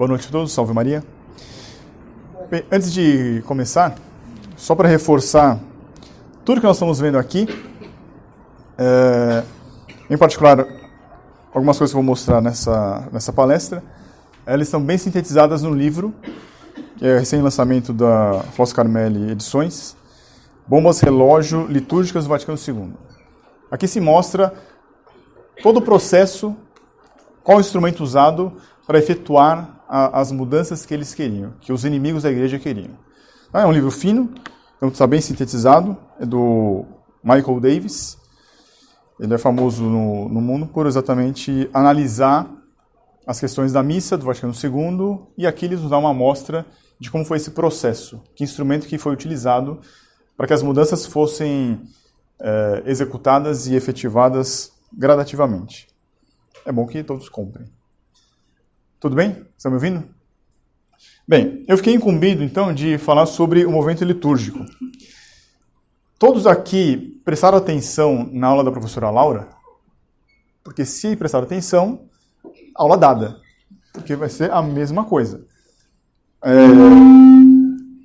Boa noite a todos, salve Maria. Bem, antes de começar, só para reforçar tudo que nós estamos vendo aqui, em particular, algumas coisas que eu vou mostrar nessa palestra, elas estão bem sintetizadas no livro, que é recém-lançamento da Flos Carmelli Edições, Bombas Relógio Litúrgicas do Vaticano II. Aqui se mostra todo o processo, qual o instrumento usado para efetuar as mudanças que eles queriam, que os inimigos da igreja queriam. É um livro fino, então está bem sintetizado, é do Michael Davis. Ele é famoso no mundo por exatamente analisar as questões da missa do Vaticano II, e aqui ele nos dá uma amostra de como foi esse processo, que instrumento que foi utilizado para que as mudanças fossem executadas e efetivadas gradativamente. É bom que todos comprem. Tudo bem? Estão me ouvindo? Bem, eu fiquei incumbido, então, de falar sobre o movimento litúrgico. Todos aqui prestaram atenção na aula da professora Laura? Porque se prestaram atenção, aula dada. Porque vai ser a mesma coisa.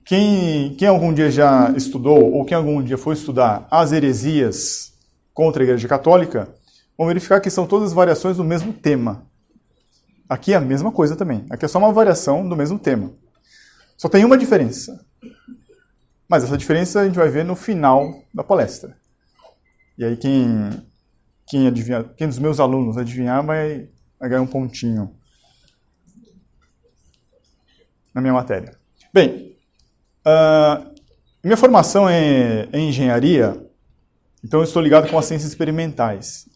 Quem algum dia já estudou, ou quem algum dia foi estudar as heresias contra a Igreja Católica, vão verificar que são todas variações do mesmo tema. Aqui é a mesma coisa também. Aqui é só uma variação do mesmo tema. Só tem uma diferença. Mas essa diferença a gente vai ver no final da palestra. E aí quem dos meus alunos adivinhar vai ganhar um pontinho na minha matéria. Bem, minha formação é em engenharia, então eu estou ligado com as ciências experimentais.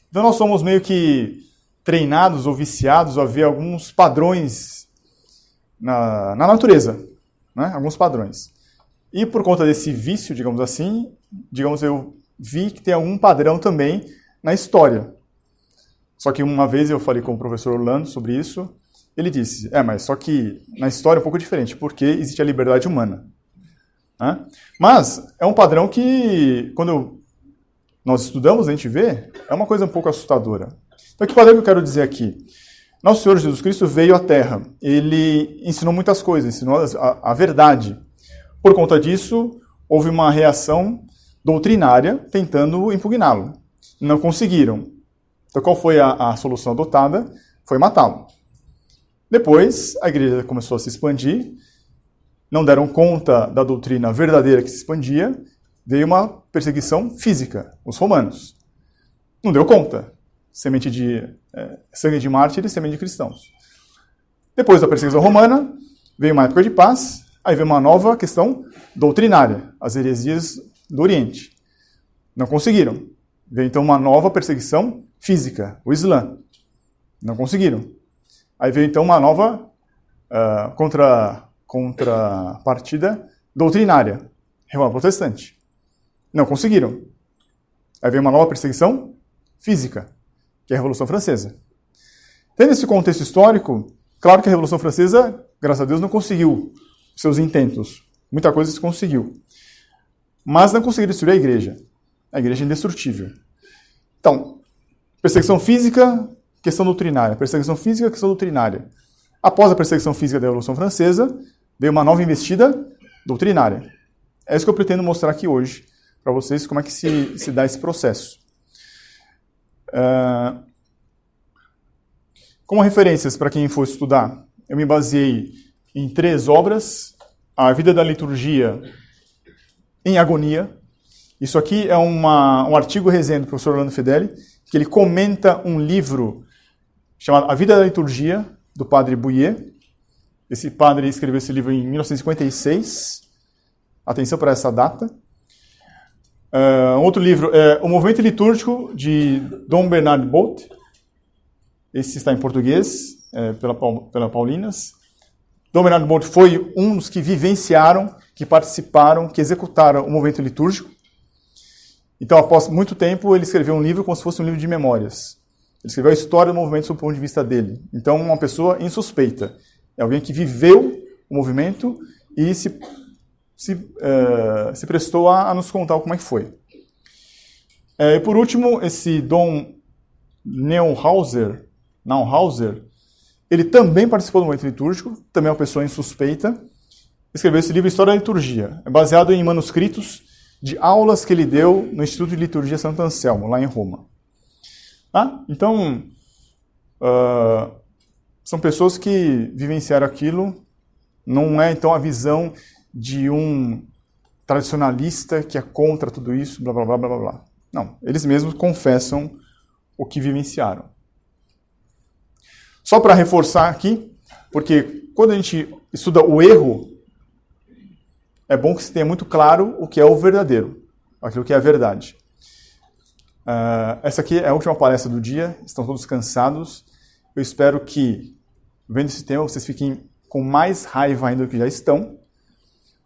Então nós somos meio que treinados ou viciados a ver alguns padrões na natureza, né? Alguns padrões. E por conta desse vício, digamos assim, eu vi que tem algum padrão também na história. Só que uma vez eu falei com o professor Orlando sobre isso, ele disse, mas só que na história é um pouco diferente, porque existe a liberdade humana. Né? Mas é um padrão que, quando nós estudamos, a gente vê, é uma coisa um pouco assustadora. Então, que padrão que eu quero dizer aqui? Nosso Senhor Jesus Cristo veio à Terra. Ele ensinou muitas coisas, ensinou a verdade. Por conta disso, houve uma reação doutrinária tentando impugná-lo. Não conseguiram. Então, qual foi a solução adotada? Foi matá-lo. Depois, a igreja começou a se expandir. Não deram conta da doutrina verdadeira que se expandia. Veio uma perseguição física, os romanos. Não deu conta. Sangue de mártires, semente de cristãos. Depois da perseguição romana, veio uma época de paz, aí veio uma nova questão doutrinária, as heresias do Oriente. Não conseguiram. Veio então uma nova perseguição física, o Islã. Não conseguiram. Aí veio então uma nova contrapartida doutrinária, Reforma Protestante. Não conseguiram. Aí veio uma nova perseguição física, que é a Revolução Francesa. Tendo esse contexto histórico, claro que a Revolução Francesa, graças a Deus, não conseguiu seus intentos. Muita coisa se conseguiu. Mas não conseguiu destruir a igreja. A igreja é indestrutível. Então, perseguição física, questão doutrinária. Perseguição física, questão doutrinária. Após a perseguição física da Revolução Francesa, veio uma nova investida doutrinária. É isso que eu pretendo mostrar aqui hoje, para vocês, como é que se dá esse processo. Como referências para quem for estudar, eu me baseei em 3 obras. A Vida da Liturgia em Agonia. Isso aqui é um artigo resenha do professor Orlando Fedeli, que ele comenta um livro chamado A Vida da Liturgia, do padre Bouillet. Esse padre escreveu esse livro em 1956. Atenção para essa data. Outro livro é O Movimento Litúrgico, de Dom Bernard Bolt. Esse está em português, pela Paulinas. Dom Bernard Bolt foi um dos que vivenciaram, que participaram, que executaram o movimento litúrgico. Então, após muito tempo, ele escreveu um livro como se fosse um livro de memórias. Ele escreveu a história do movimento sob o ponto de vista dele. Então, uma pessoa insuspeita. É alguém que viveu o movimento e se prestou a nos contar como é que foi. E por último, esse Dom Neuhauser, ele também participou do movimento litúrgico, também é uma pessoa insuspeita. Escreveu esse livro, História da Liturgia. É baseado em manuscritos de aulas que ele deu no Instituto de Liturgia Santo Anselmo, lá em Roma. Tá? Então, são pessoas que vivenciaram aquilo. Não é, então, a visão de um tradicionalista que é contra tudo isso, blá, blá, blá, blá, blá. Não, eles mesmos confessam o que vivenciaram. Só para reforçar aqui, porque quando a gente estuda o erro, é bom que se tenha muito claro o que é o verdadeiro, aquilo que é a verdade. Essa aqui é a última palestra do dia, estão todos cansados. Eu espero que, vendo esse tema, vocês fiquem com mais raiva ainda do que já estão,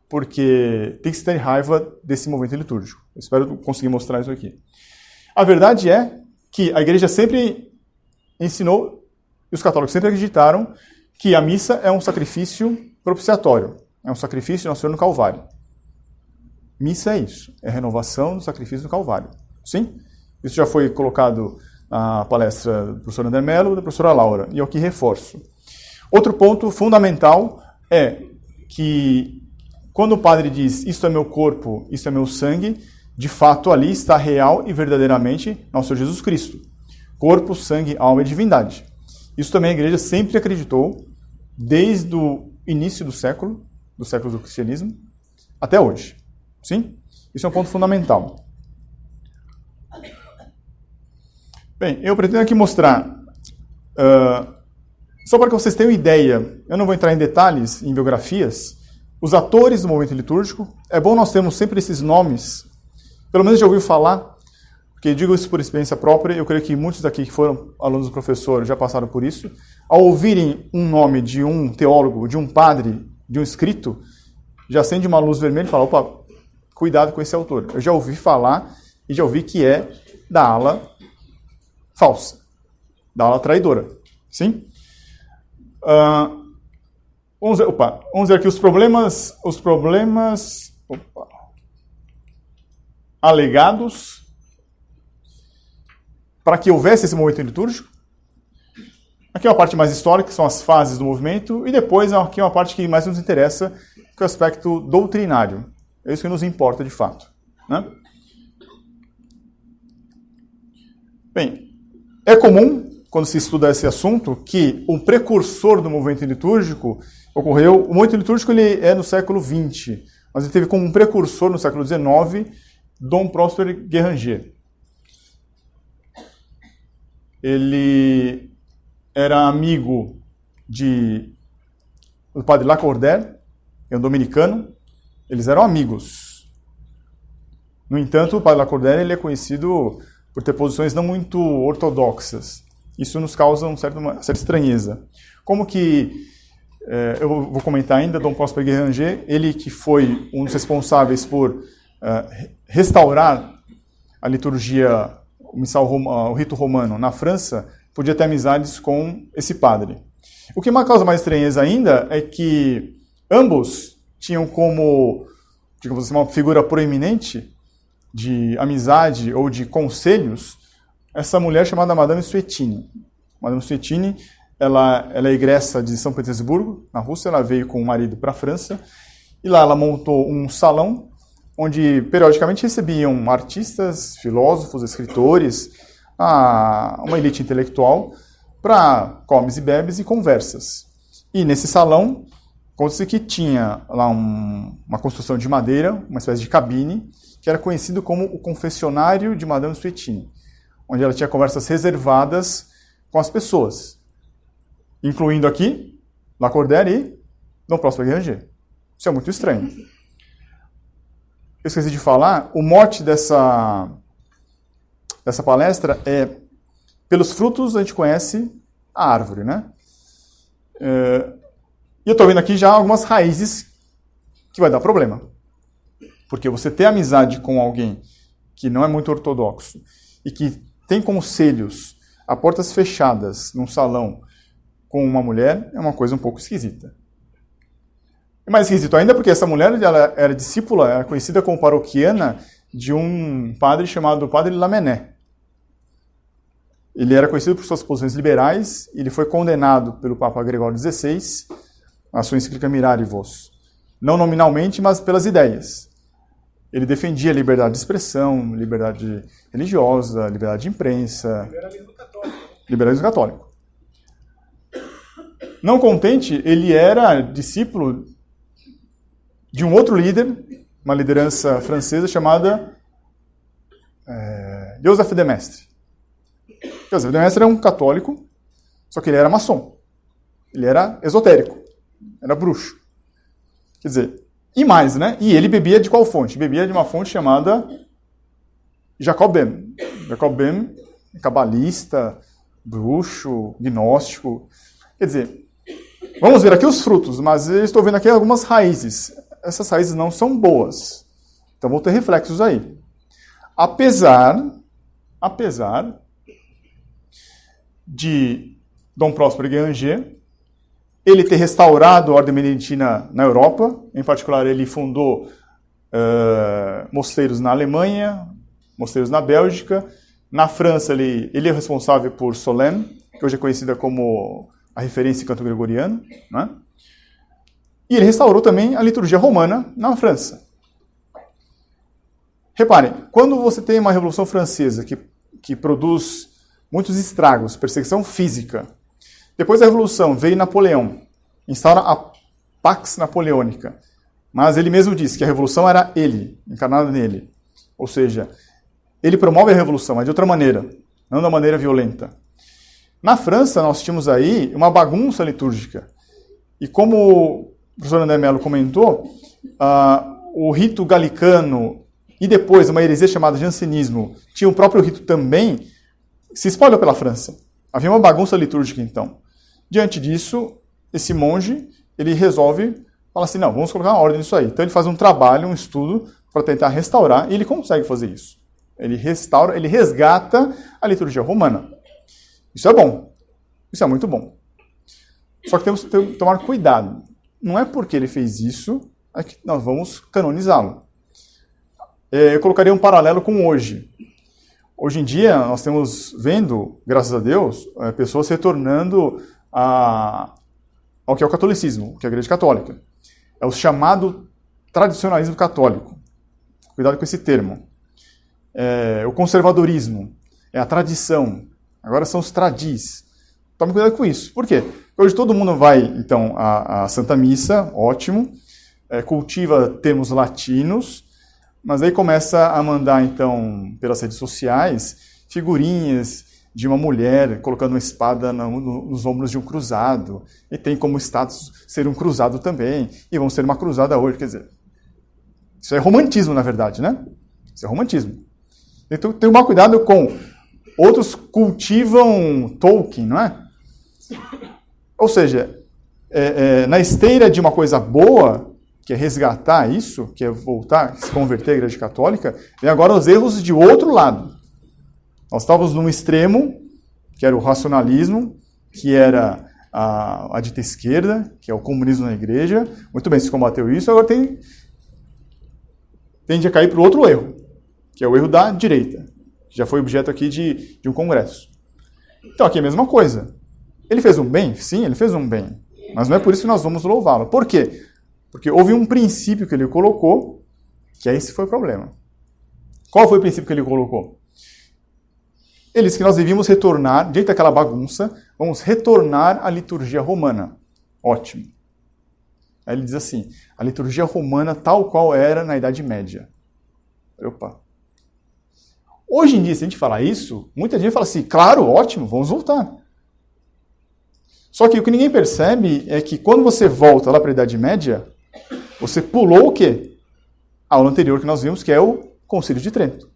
porque tem que se ter raiva desse movimento litúrgico. Eu espero conseguir mostrar isso aqui. A verdade é que a igreja sempre ensinou, e os católicos sempre acreditaram, que a missa é um sacrifício propiciatório. É um sacrifício de Nosso Senhor no Calvário. Missa é isso. É a renovação do sacrifício do Calvário. Sim? Isso já foi colocado na palestra do professor André Mello e da professora Laura. E eu aqui reforço. Outro ponto fundamental é que quando o padre diz isto é meu corpo, isto é meu sangue, de fato ali está real e verdadeiramente Nosso Senhor Jesus Cristo. Corpo, sangue, alma e divindade. Isso também a igreja sempre acreditou, desde o início do século do cristianismo, até hoje. Sim? Isso é um ponto fundamental. Bem, eu pretendo aqui mostrar, só para que vocês tenham ideia, eu não vou entrar em detalhes, em biografias, os atores do movimento litúrgico. É bom nós termos sempre esses nomes, pelo menos já ouviu falar, porque digo isso por experiência própria, eu creio que muitos daqui que foram alunos do professor já passaram por isso. Ao ouvirem um nome de um teólogo, de um padre, de um escrito, já acende uma luz vermelha e fala, opa, cuidado com esse autor. Eu já ouvi falar e já ouvi que é da ala falsa, da ala traidora. Sim? Vamos ver aqui os problemas alegados para que houvesse esse movimento litúrgico. Aqui é uma parte mais histórica, que são as fases do movimento, e depois aqui é uma parte que mais nos interessa, que é o aspecto doutrinário. É isso que nos importa de fato. Né? Bem, é comum, quando se estuda esse assunto, que um precursor do movimento litúrgico ocorreu. O movimento litúrgico ele é no século XX, mas ele teve como um precursor no século XIX Dom Prosper Guéranger. Ele era amigo do padre Lacordaire, é um dominicano. Eles eram amigos. No entanto, o padre Lacordaire ele é conhecido por ter posições não muito ortodoxas. Isso nos causa uma certa estranheza. Como que, eu vou comentar ainda, Dom Prosper Guéranger, ele que foi um dos responsáveis por restaurar a liturgia, o rito romano na França, podia ter amizades com esse padre. O que me causa mais estranheza ainda é que ambos tinham como, digamos assim, uma figura proeminente de amizade ou de conselhos essa mulher chamada Madame Suetini. Madame Suetini, ela é egressa de São Petersburgo, na Rússia. Ela veio com o marido para a França e lá ela montou um salão onde periodicamente recebiam artistas, filósofos, escritores, uma elite intelectual para comes e bebes e conversas. E nesse salão, conta-se que tinha lá uma construção de madeira, uma espécie de cabine, que era conhecido como o confessionário de Madame Suetini, onde ela tinha conversas reservadas com as pessoas, incluindo aqui Lacordaire e Dom Prosper Guéranger. Isso é muito estranho. Eu esqueci de falar, o mote dessa palestra é: pelos frutos a gente conhece a árvore, né? E eu estou vendo aqui já algumas raízes que vai dar problema. Porque você ter amizade com alguém que não é muito ortodoxo e que tem conselhos a portas fechadas num salão com uma mulher é uma coisa um pouco esquisita. É mais esquisito ainda porque essa mulher ela era discípula, era conhecida como paroquiana de um padre chamado Padre Lamennais. Ele era conhecido por suas posições liberais, ele foi condenado pelo Papa Gregório XVI, na sua encíclica Mirari Vos. Não nominalmente, mas pelas ideias. Ele defendia a liberdade de expressão, liberdade religiosa, liberdade de imprensa. Liberalismo católico. Liberalismo católico. Não contente, ele era discípulo de um outro líder, uma liderança francesa chamada Joseph de Maistre. Joseph de Maistre era um católico, só que ele era maçom. Ele era esotérico, era bruxo. Quer dizer, e mais, né? E ele bebia de qual fonte? Bebia de uma fonte chamada Jacob Böhm. Jacob Böhm, cabalista, bruxo, gnóstico. Quer dizer, vamos ver aqui os frutos, mas eu estou vendo aqui algumas raízes. Essas raízes não são boas. Então vão ter reflexos aí. Apesar de Dom Próspero Guéranger ele ter restaurado a ordem beneditina na Europa, em particular ele fundou mosteiros na Alemanha, mosteiros na Bélgica, na França ele é responsável por Solesmes, que hoje é conhecida como a referência em canto gregoriano, né? E ele restaurou também a liturgia romana na França. Reparem, quando você tem uma Revolução Francesa que produz muitos estragos, perseguição física, depois da Revolução veio Napoleão, instaura a Pax Napoleônica, mas ele mesmo disse que a Revolução era ele, encarnada nele. Ou seja, ele promove a Revolução, mas de outra maneira, não da maneira violenta. Na França, nós tínhamos aí uma bagunça litúrgica. E como o professor André Mello comentou, o rito galicano e depois uma heresia chamada jansenismo tinha o próprio rito também, se espalhou pela França. Havia uma bagunça litúrgica, então. Diante disso, esse monge, ele resolve falar assim, não, vamos colocar uma ordem nisso aí. Então ele faz um trabalho, um estudo, para tentar restaurar, e ele consegue fazer isso. Ele restaura, ele resgata a liturgia romana. Isso é bom. Isso é muito bom. Só que temos que tomar cuidado. Não é porque ele fez isso que nós vamos canonizá-lo. Eu colocaria um paralelo com hoje. Hoje em dia, nós temos vendo, graças a Deus, pessoas retornando ao que é o catolicismo, que é a Igreja Católica. É o chamado tradicionalismo católico. Cuidado com esse termo. O conservadorismo, é a tradição. Agora são os tradis. Tome cuidado com isso. Por quê? Porque hoje todo mundo vai, então, à Santa Missa, ótimo, cultiva termos latinos, mas aí começa a mandar, então, pelas redes sociais, figurinhas de uma mulher colocando uma espada nos ombros de um cruzado, e tem como status ser um cruzado também, e vão ser uma cruzada hoje, quer dizer, isso é romantismo, na verdade, né? Isso é romantismo. Então, tem que tomar cuidado com outros cultivam Tolkien, não é? Ou seja, na esteira de uma coisa boa, que é resgatar isso, que é voltar, se converter à Igreja Católica, vem agora os erros de outro lado. Nós estávamos num extremo, que era o racionalismo, que era a dita esquerda, que é o comunismo na Igreja. Muito bem, se combateu isso, agora tende a cair para o outro erro, que é o erro da direita, que já foi objeto aqui de um congresso. Então aqui é a mesma coisa. Ele fez um bem? Sim, ele fez um bem. Mas não é por isso que nós vamos louvá-lo. Por quê? Porque houve um princípio que ele colocou, que esse foi o problema. Qual foi o princípio que ele colocou? Ele disse que nós devíamos retornar, diante daquela bagunça, vamos retornar à liturgia romana. Ótimo. Aí ele diz assim, a liturgia romana tal qual era na Idade Média. Opa. Hoje em dia, se a gente falar isso, muita gente fala assim, claro, ótimo, vamos voltar. Só que o que ninguém percebe é que quando você volta lá para a Idade Média, você pulou o quê? A aula anterior que nós vimos, que é o Concílio de Trento.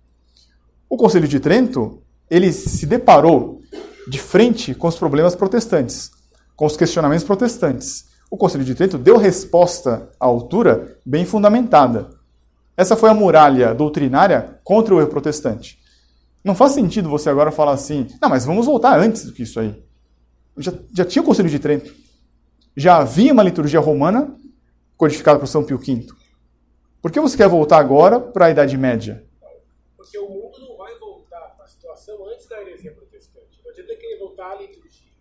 O Concílio de Trento, ele se deparou de frente com os problemas protestantes, com os questionamentos protestantes. O Concílio de Trento deu resposta à altura bem fundamentada. Essa foi a muralha doutrinária contra o erro protestante. Não faz sentido você agora falar assim, não, mas vamos voltar antes do que isso aí. Já tinha o Concílio de Trento. Já havia uma liturgia romana codificada por São Pio V. Por que você quer voltar agora para a Idade Média? Porque o mundo não vai voltar para a situação antes da heresia protestante. Não adianta querer voltar à liturgia.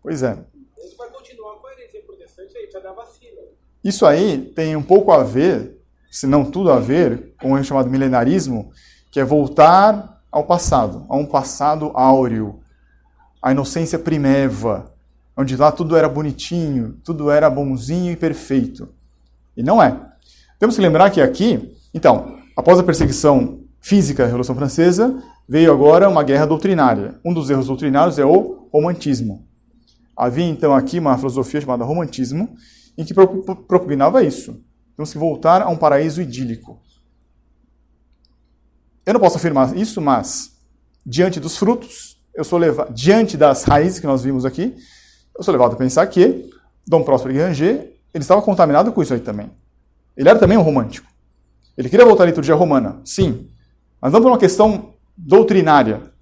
Pois é. A gente vai continuar com a heresia protestante aí, precisa dar vacina. Isso aí tem um pouco a ver, se não tudo a ver, com o chamado milenarismo, que é voltar ao passado, a um passado áureo, a inocência primeva, onde lá tudo era bonitinho, tudo era bonzinho e perfeito. E não é. Temos que lembrar que aqui, então, após a perseguição física da Revolução Francesa, veio agora uma guerra doutrinária. Um dos erros doutrinários é o romantismo. Havia então aqui uma filosofia chamada romantismo, em que propugnava isso. Temos que voltar a um paraíso idílico. Eu não posso afirmar isso, mas diante dos frutos, diante das raízes que nós vimos aqui, eu sou levado a pensar que Dom Próspero Guiranger, ele estava contaminado com isso aí também. Ele era também um romântico. Ele queria voltar à liturgia romana, sim, mas não por uma questão doutrinária,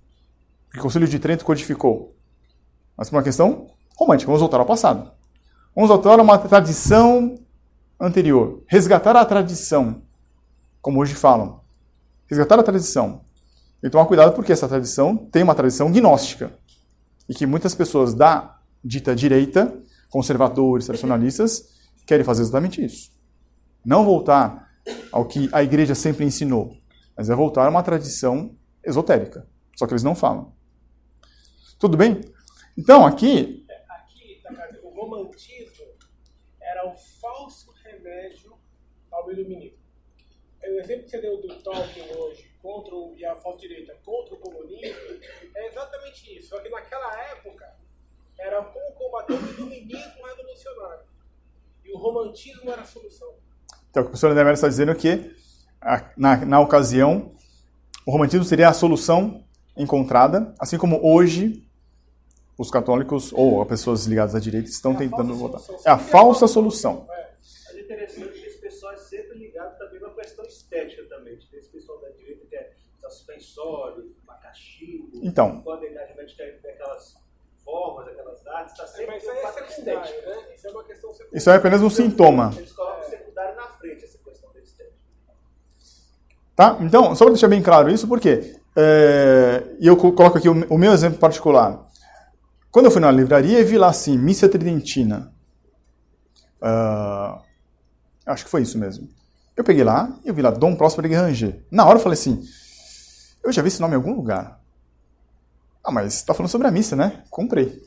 que o Concílio de Trento codificou, mas por uma questão romântica. Vamos voltar ao passado. Vamos voltar a uma tradição anterior. Resgatar a tradição, como hoje falam. Resgatar a tradição. E tomar cuidado porque essa tradição tem uma tradição gnóstica. E que muitas pessoas da dita direita, conservadores, tradicionalistas, querem fazer exatamente isso. Não voltar ao que a igreja sempre ensinou, mas é voltar a uma tradição esotérica. Só que eles não falam. Tudo bem? Então, aqui, o romantismo era o falso remédio ao iluminismo. O exemplo que você deu do Tolkien hoje, e a falsa direita contra o comunismo, é exatamente isso. Só que naquela época, era como combater o iluminismo revolucionário. E o romantismo era a solução. Então, o professor André Mello está dizendo que, na ocasião, o romantismo seria a solução encontrada, assim como hoje os católicos ou as pessoas ligadas à direita estão tentando votar. É a falsa solução. É interessante que esse pessoal é sempre ligado também com a questão estética também. Esse pessoal da direita que é suspensório, macachinho, então, podem aquelas formas, aquelas artes, está sempre mas isso aí é secundário, né? Isso é uma questão secundária. Isso é apenas um sintoma. Eles colocam o secundário na frente, essa questão da estética. Tá? Então, só para deixar bem claro isso, porque e eu coloco aqui o meu exemplo particular. Quando eu fui na livraria e vi lá assim, Missa Tridentina. Acho que foi isso mesmo. Eu peguei lá e eu vi lá Dom Próspero Guiranger. Na hora eu falei assim, eu já vi esse nome em algum lugar. Ah, mas está falando sobre a missa, né? Comprei.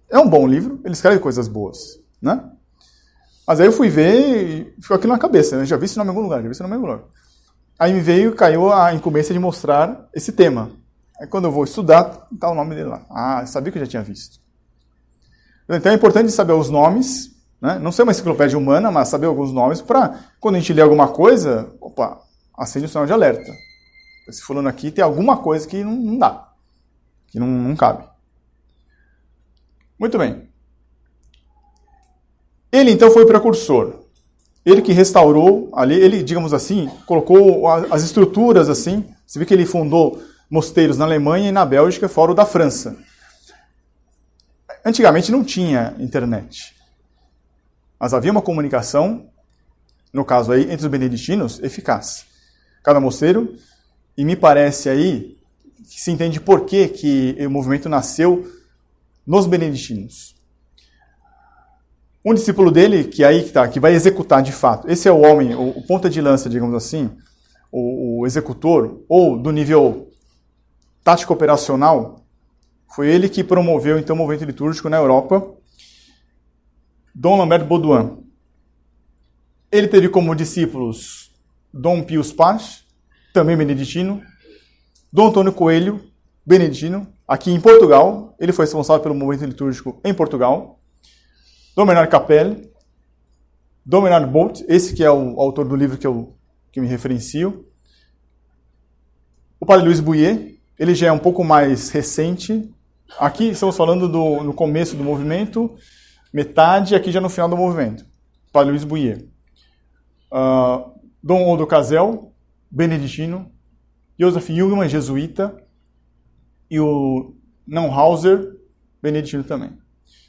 É um bom livro, ele escreve coisas boas, né? Mas aí eu fui ver e ficou aquilo na cabeça, né? Já vi esse nome em algum lugar, já vi esse nome em algum lugar. Aí caiu a incumbência de mostrar esse tema. Aí quando eu vou estudar, está o nome dele lá. Ah, eu sabia que eu já tinha visto. Então é importante saber os nomes, né? Não ser uma enciclopédia humana, mas saber alguns nomes para, quando a gente lê alguma coisa, opa, acende o sinal de alerta. Esse fulano aqui tem alguma coisa que não dá, que não cabe. Muito bem. Ele então foi o precursor. Ele que restaurou ali, ele, digamos assim, colocou as estruturas assim. Você vê que ele fundou mosteiros na Alemanha e na Bélgica, fora o da França. Antigamente não tinha internet. Mas havia uma comunicação, no caso aí, entre os beneditinos, eficaz. Cada mosteiro, e me parece aí que se entende por que o movimento nasceu nos beneditinos. Um discípulo dele, que vai executar de fato, esse é o homem, o ponta de lança, digamos assim, o executor, ou do nível tático operacional, foi ele que promoveu então o movimento litúrgico na Europa, Dom Lambert Baudouin. Ele teve como discípulos Dom Pius Paz, também beneditino, Dom Antônio Coelho, beneditino, aqui em Portugal, ele foi responsável pelo movimento litúrgico em Portugal, Dom Bernard Capelle, Dom Bernard Bolt, esse que é o autor do livro que me referencio, o Padre Luiz Bouillet, ele já é um pouco mais recente. Aqui estamos falando no começo do movimento, metade, aqui já no final do movimento. Padre Luiz Bouillet. Dom Odo Cazel, beneditino. Joseph Jungmann, jesuíta. E o Neuhauser, beneditino também.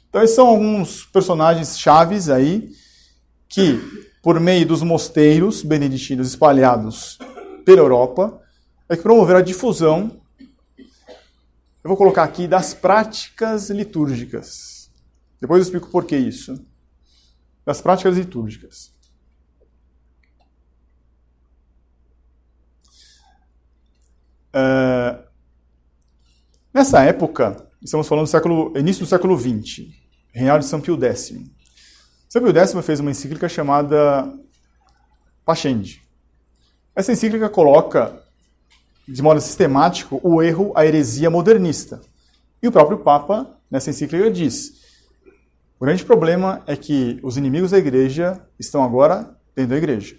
Então esses são alguns personagens chaves aí que, por meio dos mosteiros beneditinos espalhados pela Europa, é que promoveram a difusão eu vou colocar aqui das práticas litúrgicas. Depois eu explico por que isso. Das práticas litúrgicas. Nessa época, estamos falando do início do século XX, reinado de São Pio X. São Pio X fez uma encíclica chamada Pascendi. Essa encíclica coloca, de modo sistemático, o erro, a heresia modernista. E o próprio Papa, nessa encíclica, diz: o grande problema é que os inimigos da igreja estão agora dentro da igreja.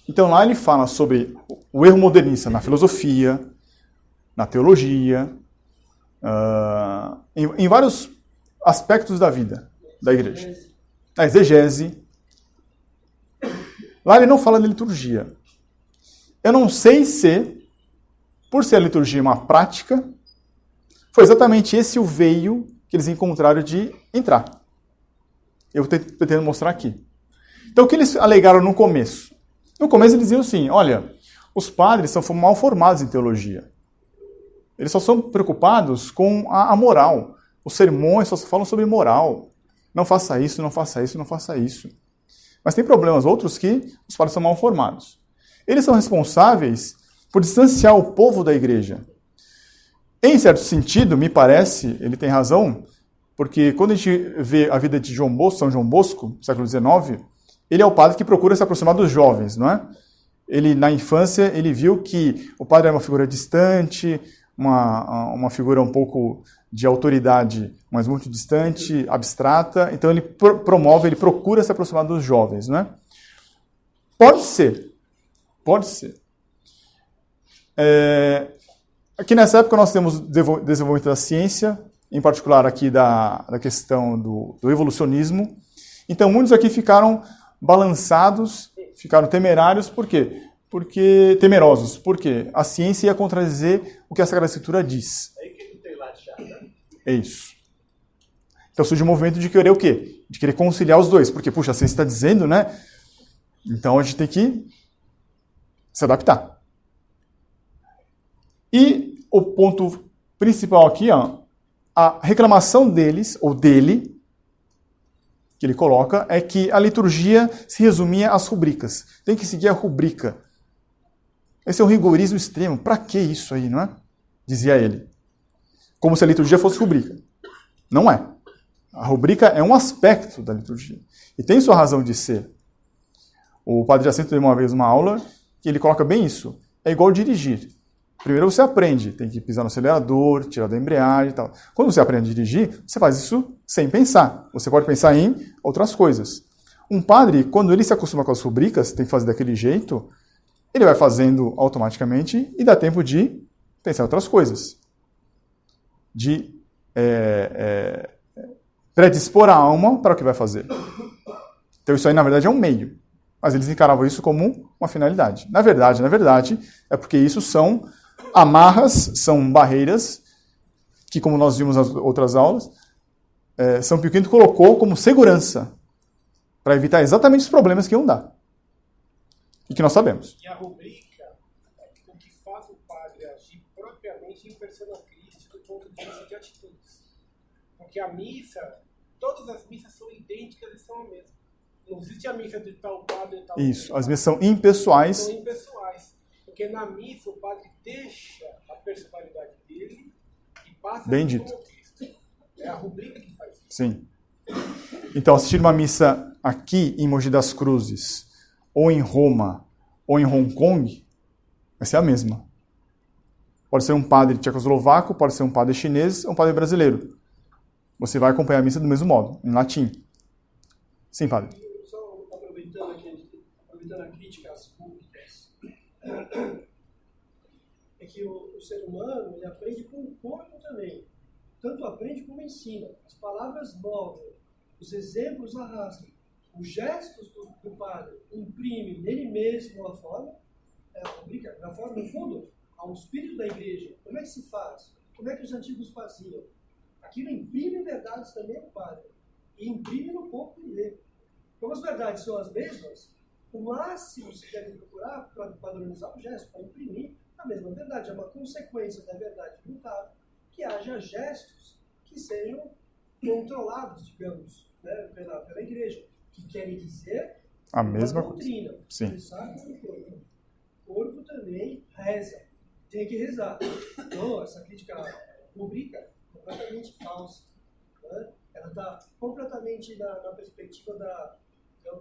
Então lá ele fala sobre o erro modernista na filosofia, na teologia, em vários aspectos da vida da igreja. Na exegese. Lá ele não fala de liturgia. Eu não sei se, por ser a liturgia uma prática, foi exatamente esse o veio que eles encontraram de entrar. Eu pretendo mostrar aqui. Então, o que eles alegaram no começo? No começo eles diziam assim, olha, os padres são mal formados em teologia. Eles só são preocupados com a moral. Os sermões só falam sobre moral. Não faça isso, não faça isso, não faça isso. Mas tem problemas outros que os padres são mal formados. Eles são responsáveis por distanciar o povo da igreja. Em certo sentido, me parece, ele tem razão, porque quando a gente vê a vida de São João Bosco, século XIX, ele é o padre que procura se aproximar dos jovens, não é? Ele, na infância, ele viu que o padre era uma figura distante, uma figura um pouco de autoridade, mas muito distante, abstrata. Então ele ele procura se aproximar dos jovens, não é? Pode ser. Aqui nessa época nós temos desenvolvimento da ciência, em particular aqui da questão do evolucionismo. Então muitos aqui ficaram balançados, ficaram temerários, por quê? Temerosos, porque a ciência ia contradizer o que a Sagrada Escritura diz. Aí que tem lá de chá, né? É isso. Então surge um movimento de querer o quê? De querer conciliar os dois, porque, puxa, a ciência está dizendo, né? Então a gente tem que se adaptar. E o ponto principal aqui, ó, a reclamação deles, ou dele, que ele coloca, é que a liturgia se resumia às rubricas. Tem que seguir a rubrica. Esse é um rigorismo extremo. Para que isso aí, não é? Dizia ele. Como se a liturgia fosse rubrica. Não é. A rubrica é um aspecto da liturgia. E tem sua razão de ser. O padre Jacinto deu uma vez uma aula que ele coloca bem isso. É igual dirigir. Primeiro você aprende, tem que pisar no acelerador, tirar da embreagem e tal. Quando você aprende a dirigir, você faz isso sem pensar. Você pode pensar em outras coisas. Um padre, quando ele se acostuma com as rubricas, tem que fazer daquele jeito, ele vai fazendo automaticamente e dá tempo de pensar em outras coisas. De predispor a alma para o que vai fazer. Então isso aí, na verdade, é um meio. Mas eles encaravam isso como uma finalidade. Na verdade, é porque isso são amarras, são barreiras, que, como nós vimos nas outras aulas, São Pio V colocou como segurança, para evitar exatamente os problemas que iam dar. E que nós sabemos. E a rubrica é o que faz o padre agir propriamente em persona Christi do ponto de vista de atitudes. Porque a missa, todas as missas são idênticas e são a mesma. Não existe a missa de tal padre e tal. Isso, as missas são impessoais. São impessoais. Porque na missa o padre deixa a personalidade dele e passa Bem como dito. Cristo. É a rubrica que faz isso. Sim. Então, assistir uma missa aqui em Mogi das Cruzes, ou em Roma, ou em Hong Kong, vai ser a mesma. Pode ser um padre tchecoslovaco, pode ser um padre chinês, ou um padre brasileiro. Você vai acompanhar a missa do mesmo modo, em latim. Sim, padre. Só aproveitando a crítica às públicas, é que o ser humano ele aprende com o corpo também. Tanto aprende como ensina. As palavras movem, os exemplos arrastam. Os gestos do padre imprimem nele mesmo a forma, na forma, no fundo, ao espírito da igreja. Como é que se faz? Como é que os antigos faziam? Aquilo imprime verdades também no padre. E imprime no povo que lê. Como as verdades são as mesmas, o máximo se deve procurar para padronizar o gesto, para imprimir a mesma verdade. É uma consequência da verdade imutável que haja gestos que sejam controlados, digamos, né, pela igreja, que querem dizer A mesma uma doutrina. coisa. Sim. Pensar no corpo. O corpo também reza, tem que rezar. Então, essa crítica pública é completamente falsa. Né? Ela está completamente na perspectiva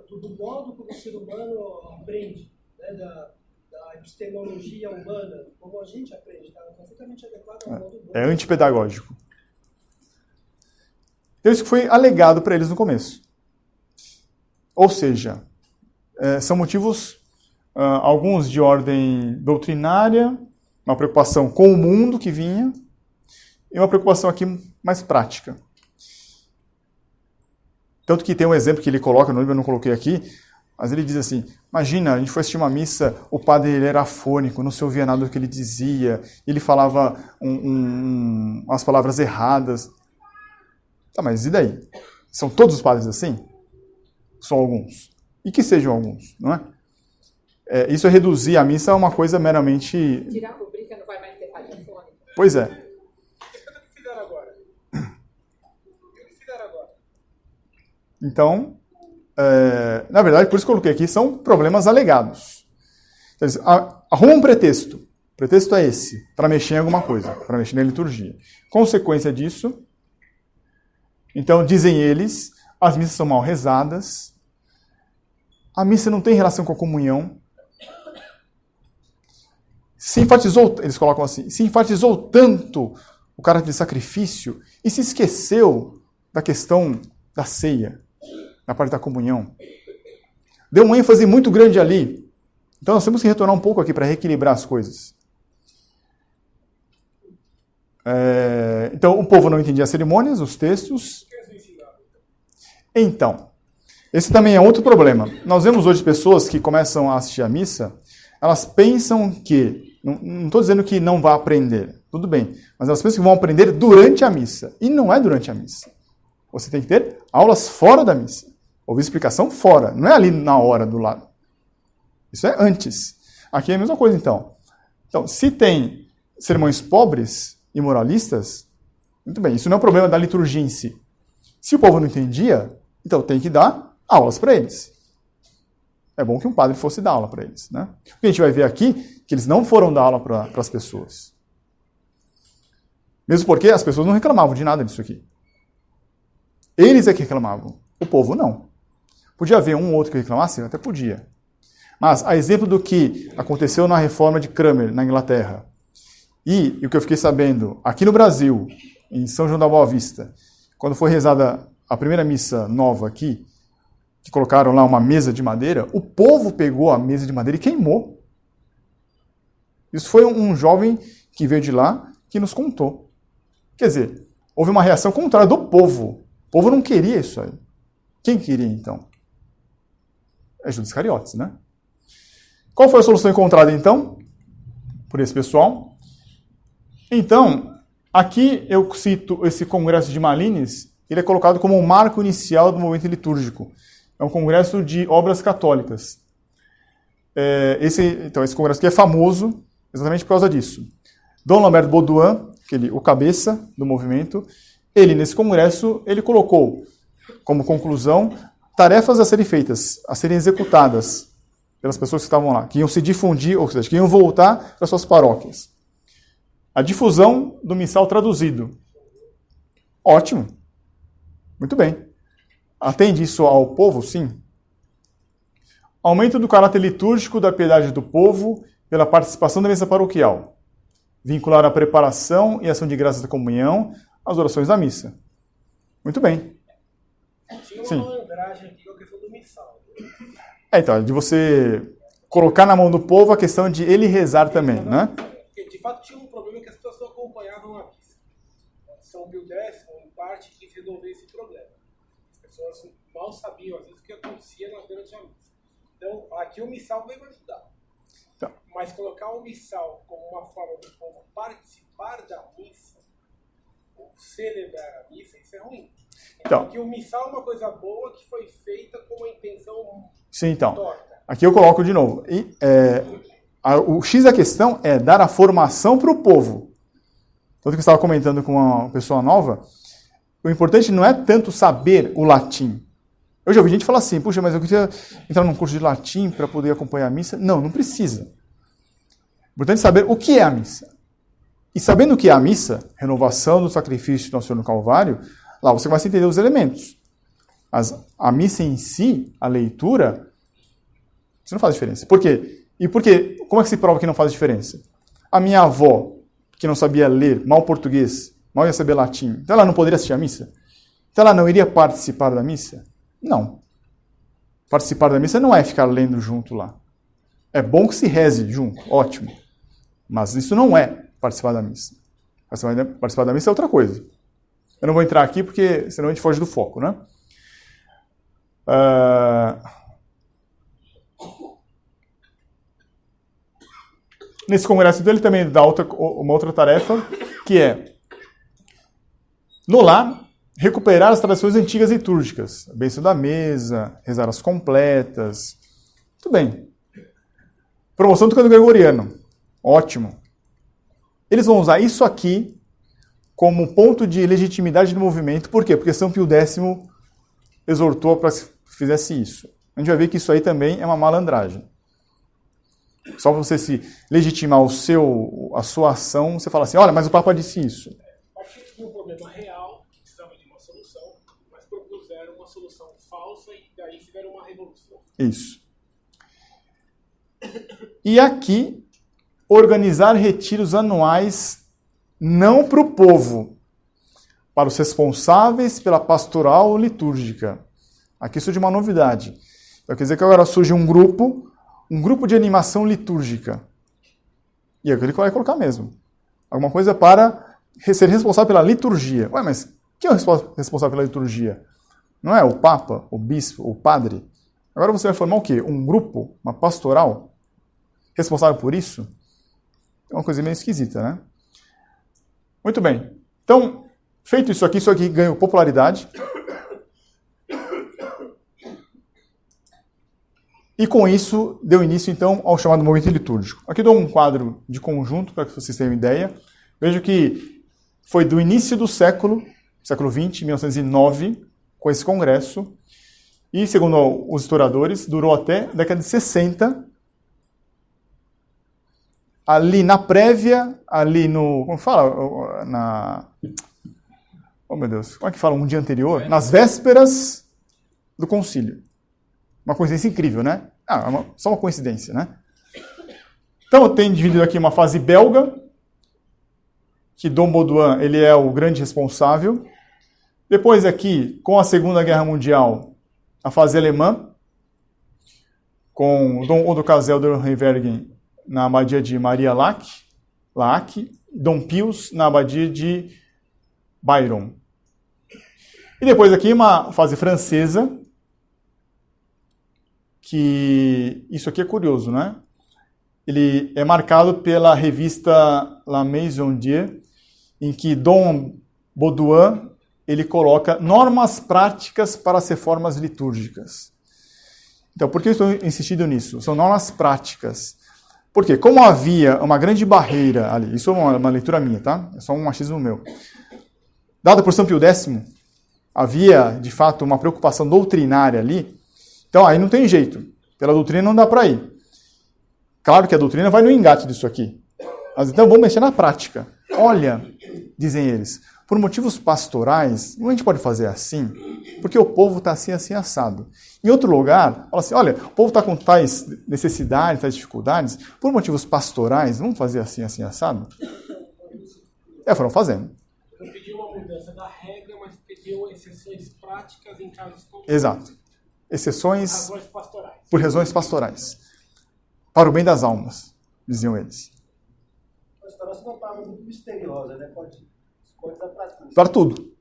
do modo como o ser humano aprende, né? da epistemologia humana, como a gente aprende, está completamente adequado ao modo humano. É antipedagógico. Então, isso que foi alegado para eles no começo. Ou seja, são motivos, alguns de ordem doutrinária, uma preocupação com o mundo que vinha, e uma preocupação aqui mais prática. Tanto que tem um exemplo que ele coloca no livro, eu não coloquei aqui, mas ele diz assim, imagina, a gente foi assistir uma missa, o padre ele era afônico, não se ouvia nada do que ele dizia, ele falava as palavras erradas. Tá, mas e daí? São todos os padres assim? São alguns. E que sejam alguns, não é? Isso é reduzir a missa a uma coisa meramente... Tirar a rubrica não vai mais ter padre afônico. Pois é. O que fizeram agora? Então, na verdade, por isso que eu coloquei aqui, são problemas alegados. Então, eles arrumam um pretexto. O pretexto é esse, para mexer em alguma coisa, para mexer na liturgia. Consequência disso, então, dizem eles, as missas são mal rezadas, a missa não tem relação com a comunhão, se enfatizou, eles colocam assim, se enfatizou tanto o caráter de sacrifício e se esqueceu da questão da ceia, na parte da comunhão. Deu uma ênfase muito grande ali. Então nós temos que retornar um pouco aqui para reequilibrar as coisas. Então o povo não entendia as cerimônias, os textos. Então, esse também é outro problema. Nós vemos hoje pessoas que começam a assistir a missa, elas pensam que, não estou dizendo que não vá aprender, tudo bem, mas elas pensam que vão aprender durante a missa. E não é durante a missa. Você tem que ter aulas fora da missa. Ouvir explicação fora, não é ali na hora do lado. Isso é antes. Aqui é a mesma coisa, então. Então, se tem sermões pobres e moralistas, muito bem, isso não é um problema da liturgia em si. Se o povo não entendia, então tem que dar aulas para eles. É bom que um padre fosse dar aula para eles, né? O que a gente vai ver aqui, que eles não foram dar aula para as pessoas. Mesmo porque as pessoas não reclamavam de nada disso aqui. Eles é que reclamavam, o povo não. Podia haver um ou outro que reclamasse? Até podia. Mas, a exemplo do que aconteceu na reforma de Cranmer, na Inglaterra, e o que eu fiquei sabendo aqui no Brasil, em São João da Boa Vista, quando foi rezada a primeira missa nova aqui, que colocaram lá uma mesa de madeira, o povo pegou a mesa de madeira e queimou. Isso foi um jovem que veio de lá que nos contou. Quer dizer, houve uma reação contrária do povo. O povo não queria isso aí. Quem queria, então? É Judas Iscariotes, né? Qual foi a solução encontrada, então? Por esse pessoal? Então, aqui eu cito esse congresso de Malines, ele é colocado como um marco inicial do movimento litúrgico. É um congresso de obras católicas. Esse congresso aqui é famoso exatamente por causa disso. Dom Lambert Baudouin, o cabeça do movimento, ele, nesse congresso, ele colocou como conclusão tarefas a serem feitas, a serem executadas pelas pessoas que estavam lá, que iam se difundir, ou seja, que iam voltar para suas paróquias. A difusão do missal traduzido. Ótimo. Muito bem. Atende isso ao povo? Sim. Aumento do caráter litúrgico da piedade do povo pela participação da missa paroquial. Vincular a preparação e ação de graças da comunhão às orações da missa. Muito bem. Tinha uma malandragem aqui com a questão do missal. Então, de você colocar na mão do povo a questão de ele rezar também, né? Porque, de fato, tinha um problema que as pessoas não acompanhavam a missa. São Pio X, em parte, quis resolver esse problema. As pessoas mal sabiam, às vezes, o que acontecia durante a missa. Então, aqui o missal veio ajudar. Então. Mas colocar o missal como uma forma do povo participar da missa, ou celebrar a missa, isso é ruim. Então, Porque o missal é uma coisa boa que foi feita com uma intenção sim, então. torta. Aqui eu coloco de novo. O X da questão é dar a formação para o povo. Tanto que eu estava comentando com uma pessoa nova, o importante não é tanto saber o latim. Eu já ouvi gente falar assim, puxa, mas eu queria entrar num curso de latim para poder acompanhar a missa. Não, não precisa. O importante é saber o que é a missa. E sabendo o que é a missa, renovação do sacrifício de Nosso Senhor no Calvário, lá você começa a entender os elementos. A missa em si, a leitura, isso não faz diferença. Por quê? E por quê? Como é que se prova que não faz diferença? A minha avó, que não sabia ler, mal português, mal ia saber latim, então ela não poderia assistir a missa? Então ela não iria participar da missa? Não. Participar da missa não é ficar lendo junto lá. É bom que se reze junto, ótimo. Mas isso não é participar da missa. Participar da missa é outra coisa. Eu não vou entrar aqui porque senão a gente foge do foco, né? Nesse congresso dele também dá uma outra tarefa, que é, no lar, recuperar as tradições antigas litúrgicas. A bênção da mesa, rezar as completas. Muito bem. Promoção do canto gregoriano. Ótimo. Eles vão usar isso aqui como ponto de legitimidade do movimento. Por quê? Porque São Pio X exortou para que fizesse isso. A gente vai ver que isso aí também é uma malandragem. Só para você se legitimar a sua ação, você fala assim, olha, mas o Papa disse isso. Acho que tinha um problema real, que precisava de uma solução, mas propuseram uma solução falsa e daí fizeram uma revolução. Isso. E aqui, organizar retiros anuais não para o povo, para os responsáveis pela pastoral litúrgica. Aqui surge uma novidade. Quer dizer que agora surge um grupo de animação litúrgica. E é aquilo que vai colocar mesmo. Alguma coisa para ser responsável pela liturgia. Ué, mas quem é o responsável pela liturgia? Não é o Papa, o Bispo, o Padre? Agora você vai formar o quê? Um grupo, uma pastoral, responsável por isso? É uma coisa meio esquisita, né? Muito bem. Então, feito isso aqui ganhou popularidade. E com isso, deu início, então, ao chamado movimento litúrgico. Aqui dou um quadro de conjunto, para que vocês tenham uma ideia. Vejo que foi do início do século XX, 1909, com esse congresso. E, segundo os historiadores, durou até a década de 60. Ali na prévia, ali no... Como fala? Oh, meu Deus. Como é que fala? Um dia anterior? Nas vésperas do concílio. Uma coincidência incrível, né? Só uma coincidência, né? Então, eu tenho dividido aqui uma fase belga, que Dom Baudouin ele é o grande responsável. Depois aqui, com a Segunda Guerra Mundial, a fase alemã, com Dom Odokazel de Hohenbergen na abadia de Maria Laach, Dom Pius na abadia de Byron. E depois aqui uma fase francesa, que isso aqui é curioso, né? Ele é marcado pela revista La Maison Dieu, em que Dom Baudouin ele coloca normas práticas para as reformas litúrgicas. Então, por que eu estou insistindo nisso? São normas práticas. Por quê? Como havia uma grande barreira ali, isso é uma leitura minha, tá? É só um machismo meu. Dada por São Pio X, havia, de fato, uma preocupação doutrinária ali. Então, aí não tem jeito. Pela doutrina não dá para ir. Claro que a doutrina vai no engate disso aqui. Mas então vamos mexer na prática. Olha, dizem eles, por motivos pastorais, não a gente pode fazer assim, porque o povo está assim, assim, assado. Em outro lugar, fala assim, olha, o povo está com tais necessidades, tais dificuldades, por motivos pastorais, vamos fazer assim, assim, assado? Foram fazendo. Não pediu uma mudança da regra, mas pediu exceções práticas em casos concretos. Exato. Exceções Razões pastorais. por razões pastorais. Para o bem das almas, diziam eles. A história não estava muito misteriosa, né? Pode dar para tudo. Para tudo.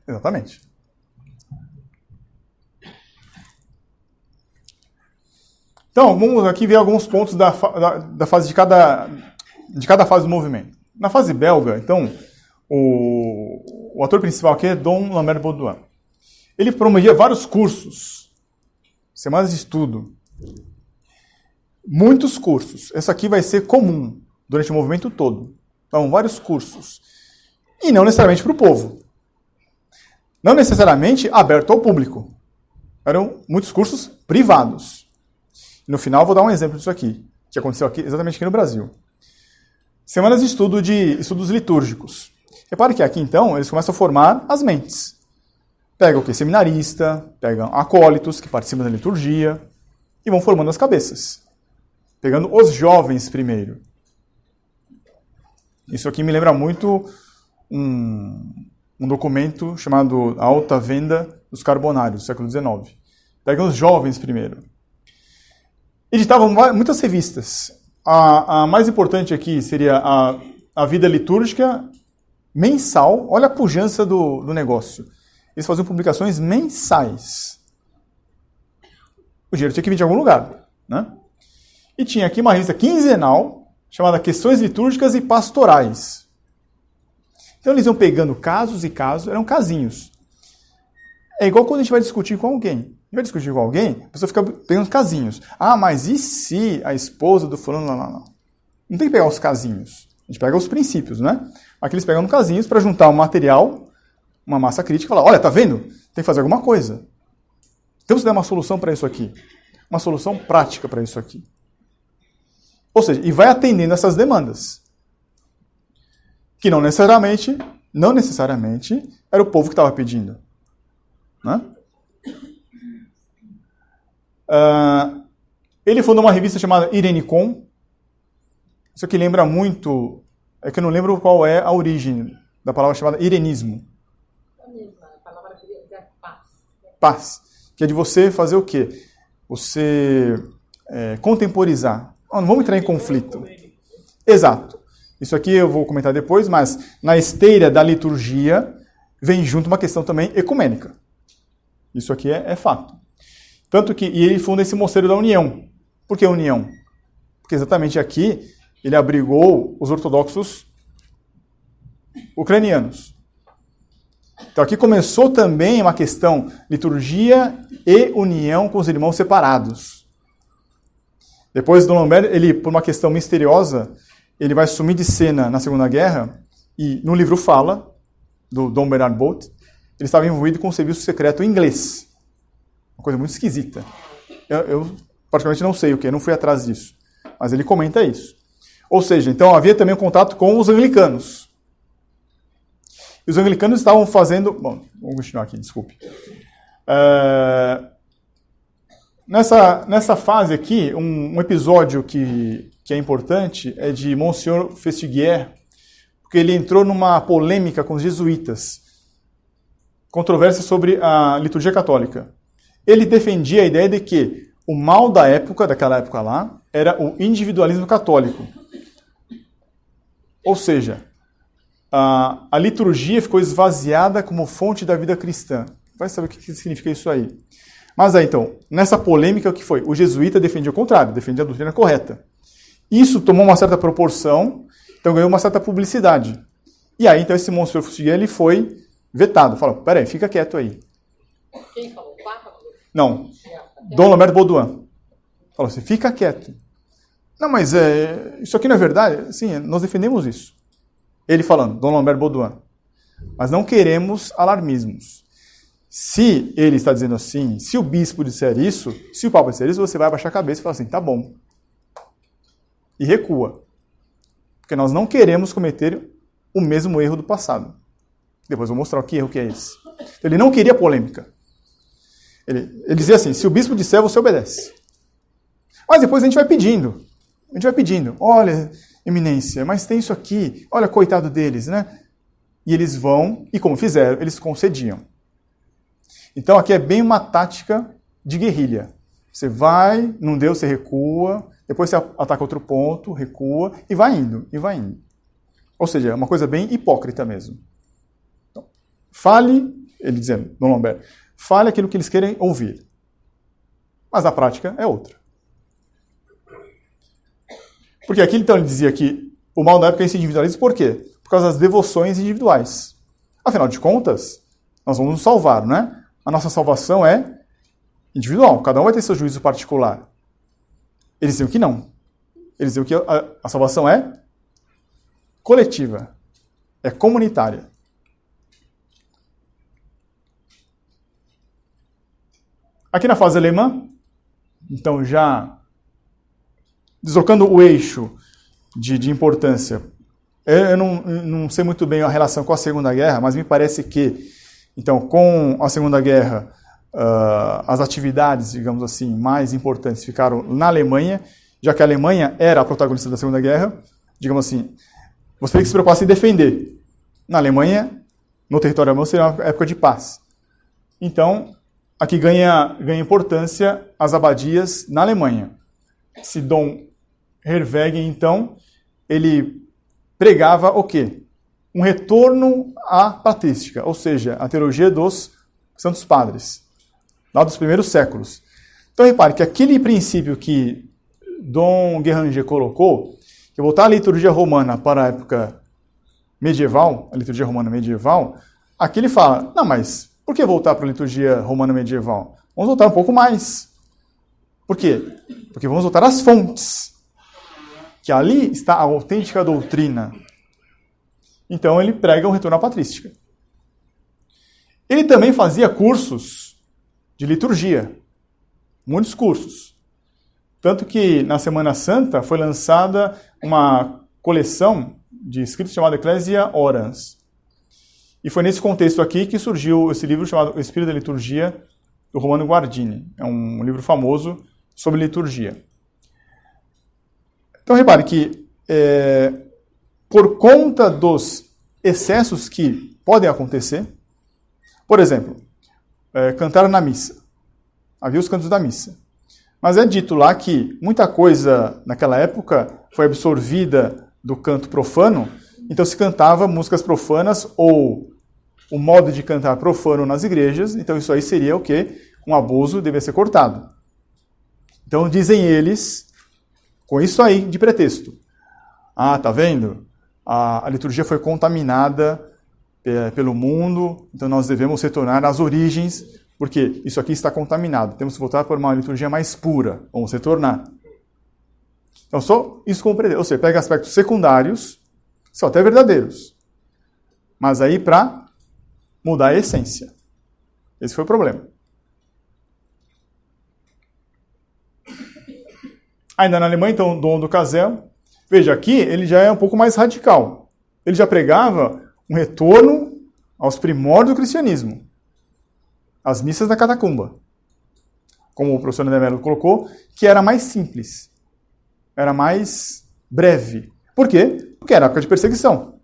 Exatamente. Então, vamos aqui ver alguns pontos da fase de cada fase do movimento. Na fase belga, então, o ator principal aqui é Dom Lambert Baudouin. Ele promovia vários cursos, semanas de estudo, muitos cursos. Esse aqui vai ser comum durante o movimento todo. Então, vários cursos. e não necessariamente para o povo. Não necessariamente aberto ao público. Eram muitos cursos privados. No final, vou dar um exemplo disso aqui, que aconteceu aqui, exatamente aqui no Brasil. Semanas de estudo de estudos litúrgicos. Repare que aqui, então, eles começam a formar as mentes. Pegam o quê? Seminarista, pegam acólitos que participam da liturgia e vão formando as cabeças. Pegando os jovens primeiro. Isso aqui me lembra muito um documento chamado A Alta Venda dos Carbonários, do século XIX. Pegam os jovens primeiro. Editavam muitas revistas. A mais importante aqui seria a Vida Litúrgica mensal. Olha a pujança do negócio. Eles faziam publicações mensais. O dinheiro tinha que vir de algum lugar, né? E tinha aqui uma revista quinzenal chamada Questões Litúrgicas e Pastorais. Então eles iam pegando casos e casos, eram casinhos. É igual quando a gente vai discutir com alguém. A gente vai discutir com alguém, a pessoa fica pegando casinhos. Ah, mas e se a esposa do fulano lá? Não tem que pegar os casinhos. A gente pega os princípios, né? Aqui eles pegam casinhos para juntar um material, uma massa crítica e falar, olha, tá vendo? Tem que fazer alguma coisa. Temos que dar uma solução para isso aqui. Uma solução prática para isso aqui. Ou seja, e vai atendendo essas demandas. Que não necessariamente era o povo que estava pedindo. Né? Ele fundou uma revista chamada Irenicon. Isso aqui lembra muito, é que eu não lembro qual é a origem da palavra chamada irenismo. A palavra grega é paz. Paz. Que é de você fazer o quê? Você contemporizar. Não vamos entrar em conflito. Exato. Isso aqui eu vou comentar depois, mas na esteira da liturgia vem junto uma questão também ecumênica. Isso aqui é fato. Tanto que ele funda esse Mosteiro da União. Por que União? Porque exatamente aqui ele abrigou os ortodoxos ucranianos. Então aqui começou também uma questão liturgia e união com os irmãos separados. Depois, Dom Lambert, ele, por uma questão misteriosa, ele vai sumir de cena na Segunda Guerra, e no livro fala, do Dom Bernard Bolt, ele estava envolvido com um serviço secreto inglês. Uma coisa muito esquisita. Eu particularmente não sei o que, não fui atrás disso. Mas ele comenta isso. Ou seja, então havia também um contato com os anglicanos. E os anglicanos estavam fazendo... Bom, vamos continuar aqui, desculpe. Nessa fase aqui, um episódio que é importante é de Monsieur Festiguier, porque ele entrou numa polêmica com os jesuítas, controvérsia sobre a liturgia católica. Ele defendia a ideia de que o mal daquela época lá, era o individualismo católico. Ou seja, a liturgia ficou esvaziada como fonte da vida cristã. Vai saber o que significa isso aí. Mas aí, então, nessa polêmica, o que foi? O jesuíta defendia o contrário, defendia a doutrina correta. Isso tomou uma certa proporção, então ganhou uma certa publicidade. E aí, então, esse Monsieur Festiguier, ele foi vetado. Falou, peraí, fica quieto aí. Quem falou? O Papa? Não. Dom Lambert Baudouin. Falou assim, fica quieto. Não, mas isso aqui não é verdade? Sim, nós defendemos isso. Ele falando, Dom Lambert Baudouin. Mas não queremos alarmismos. Se ele está dizendo assim, se o bispo disser isso, se o papa disser isso, você vai abaixar a cabeça e falar assim, tá bom. E recua. Porque nós não queremos cometer o mesmo erro do passado. Depois eu vou mostrar que erro que é esse. Ele não queria polêmica. Ele dizia assim, se o bispo disser, você obedece. Mas depois a gente vai pedindo. Olha, eminência, mas tem isso aqui. Olha, coitado deles, né? E eles vão, e como fizeram, eles concediam. Então aqui é bem uma tática de guerrilha. Você vai, não deu, você recua, depois você ataca outro ponto, recua, e vai indo. Ou seja, é uma coisa bem hipócrita mesmo. Então, fale, ele dizendo, Dom Lambert, fale aquilo que eles querem ouvir. Mas na prática é outra. Porque aqui então ele dizia que o mal da época é esse individualismo, por quê? Por causa das devoções individuais. Afinal de contas, nós vamos nos salvar, né? A nossa salvação é individual, cada um vai ter seu juízo particular. Eles diziam que não. Eles diziam que a salvação é coletiva. é comunitária. Aqui na fase alemã, então já deslocando o eixo de importância, eu não sei muito bem a relação com a Segunda Guerra, mas me parece que, então, com a Segunda Guerra, as atividades, digamos assim, mais importantes ficaram na Alemanha, já que a Alemanha era a protagonista da Segunda Guerra, digamos assim, você tem que se preocupar em se defender. Na Alemanha, no território alemão, seria uma época de paz. Então, aqui ganha importância as abadias na Alemanha. Esse Dom Herwegen, então, ele pregava o quê? Um retorno à patrística, ou seja, a teologia dos Santos Padres, lá dos primeiros séculos. Então, repare que aquele princípio que Dom Guéranger colocou, que voltar a liturgia romana para a época medieval, a liturgia romana medieval, aqui ele fala, não, mas por que voltar para a liturgia romana medieval? Vamos voltar um pouco mais. Por quê? Porque vamos voltar às fontes, que ali está a autêntica doutrina. Então ele prega um retorno à patrística. Ele também fazia cursos de liturgia, muitos cursos. Tanto que na Semana Santa foi lançada uma coleção de escritos chamada Ecclesia Orans. E foi nesse contexto aqui que surgiu esse livro chamado O Espírito da Liturgia, do Romano Guardini. É um livro famoso sobre liturgia. Então repare que, por conta dos excessos que podem acontecer, por exemplo, cantar na missa. Havia os cantos da missa. Mas é dito lá que muita coisa naquela época foi absorvida do canto profano, então se cantava músicas profanas ou o modo de cantar profano nas igrejas, então isso aí seria o quê? Um abuso, devia ser cortado. Então dizem eles, com isso aí de pretexto, tá vendo? A liturgia foi contaminada pelo mundo, então nós devemos retornar às origens, porque isso aqui está contaminado. Temos que voltar para uma liturgia mais pura. Vamos retornar. Então, só isso como pretexto. Ou seja, pega aspectos secundários, são até verdadeiros, mas aí para mudar a essência. Esse foi o problema. Ainda na Alemanha, então, Dom do Casel. Veja, aqui ele já é um pouco mais radical. Ele já pregava um retorno aos primórdios do cristianismo. As missas da catacumba. Como o professor André Mello colocou, que era mais simples. Era mais breve. Por quê? Porque era época de perseguição.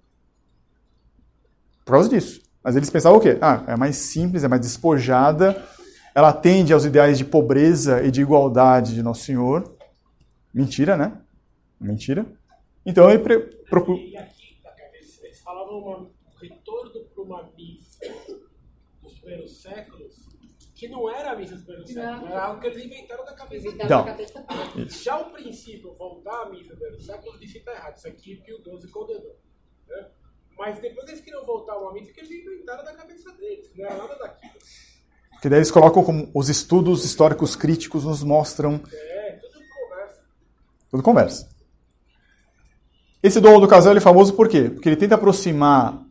Por causa disso. Mas eles pensavam o quê? É mais simples, é mais despojada, ela atende aos ideais de pobreza e de igualdade de Nosso Senhor. Mentira, né? Mentira. Então ele E aqui, eles falavam um retorno para uma missa dos primeiros séculos, que não era a missa dos primeiros séculos, era algo que eles inventaram da cabeça deles. Já o princípio, voltar à missa dos primeiros séculos, disse que está errado. Isso aqui Pio XII condenou. Né? Mas depois eles queriam voltar a uma missa que eles inventaram da cabeça deles, não era nada daquilo. Porque daí eles colocam como os estudos históricos críticos nos mostram. Tudo conversa. Tudo conversa. Esse Dom do Casel é famoso por quê? Porque ele tenta aproximar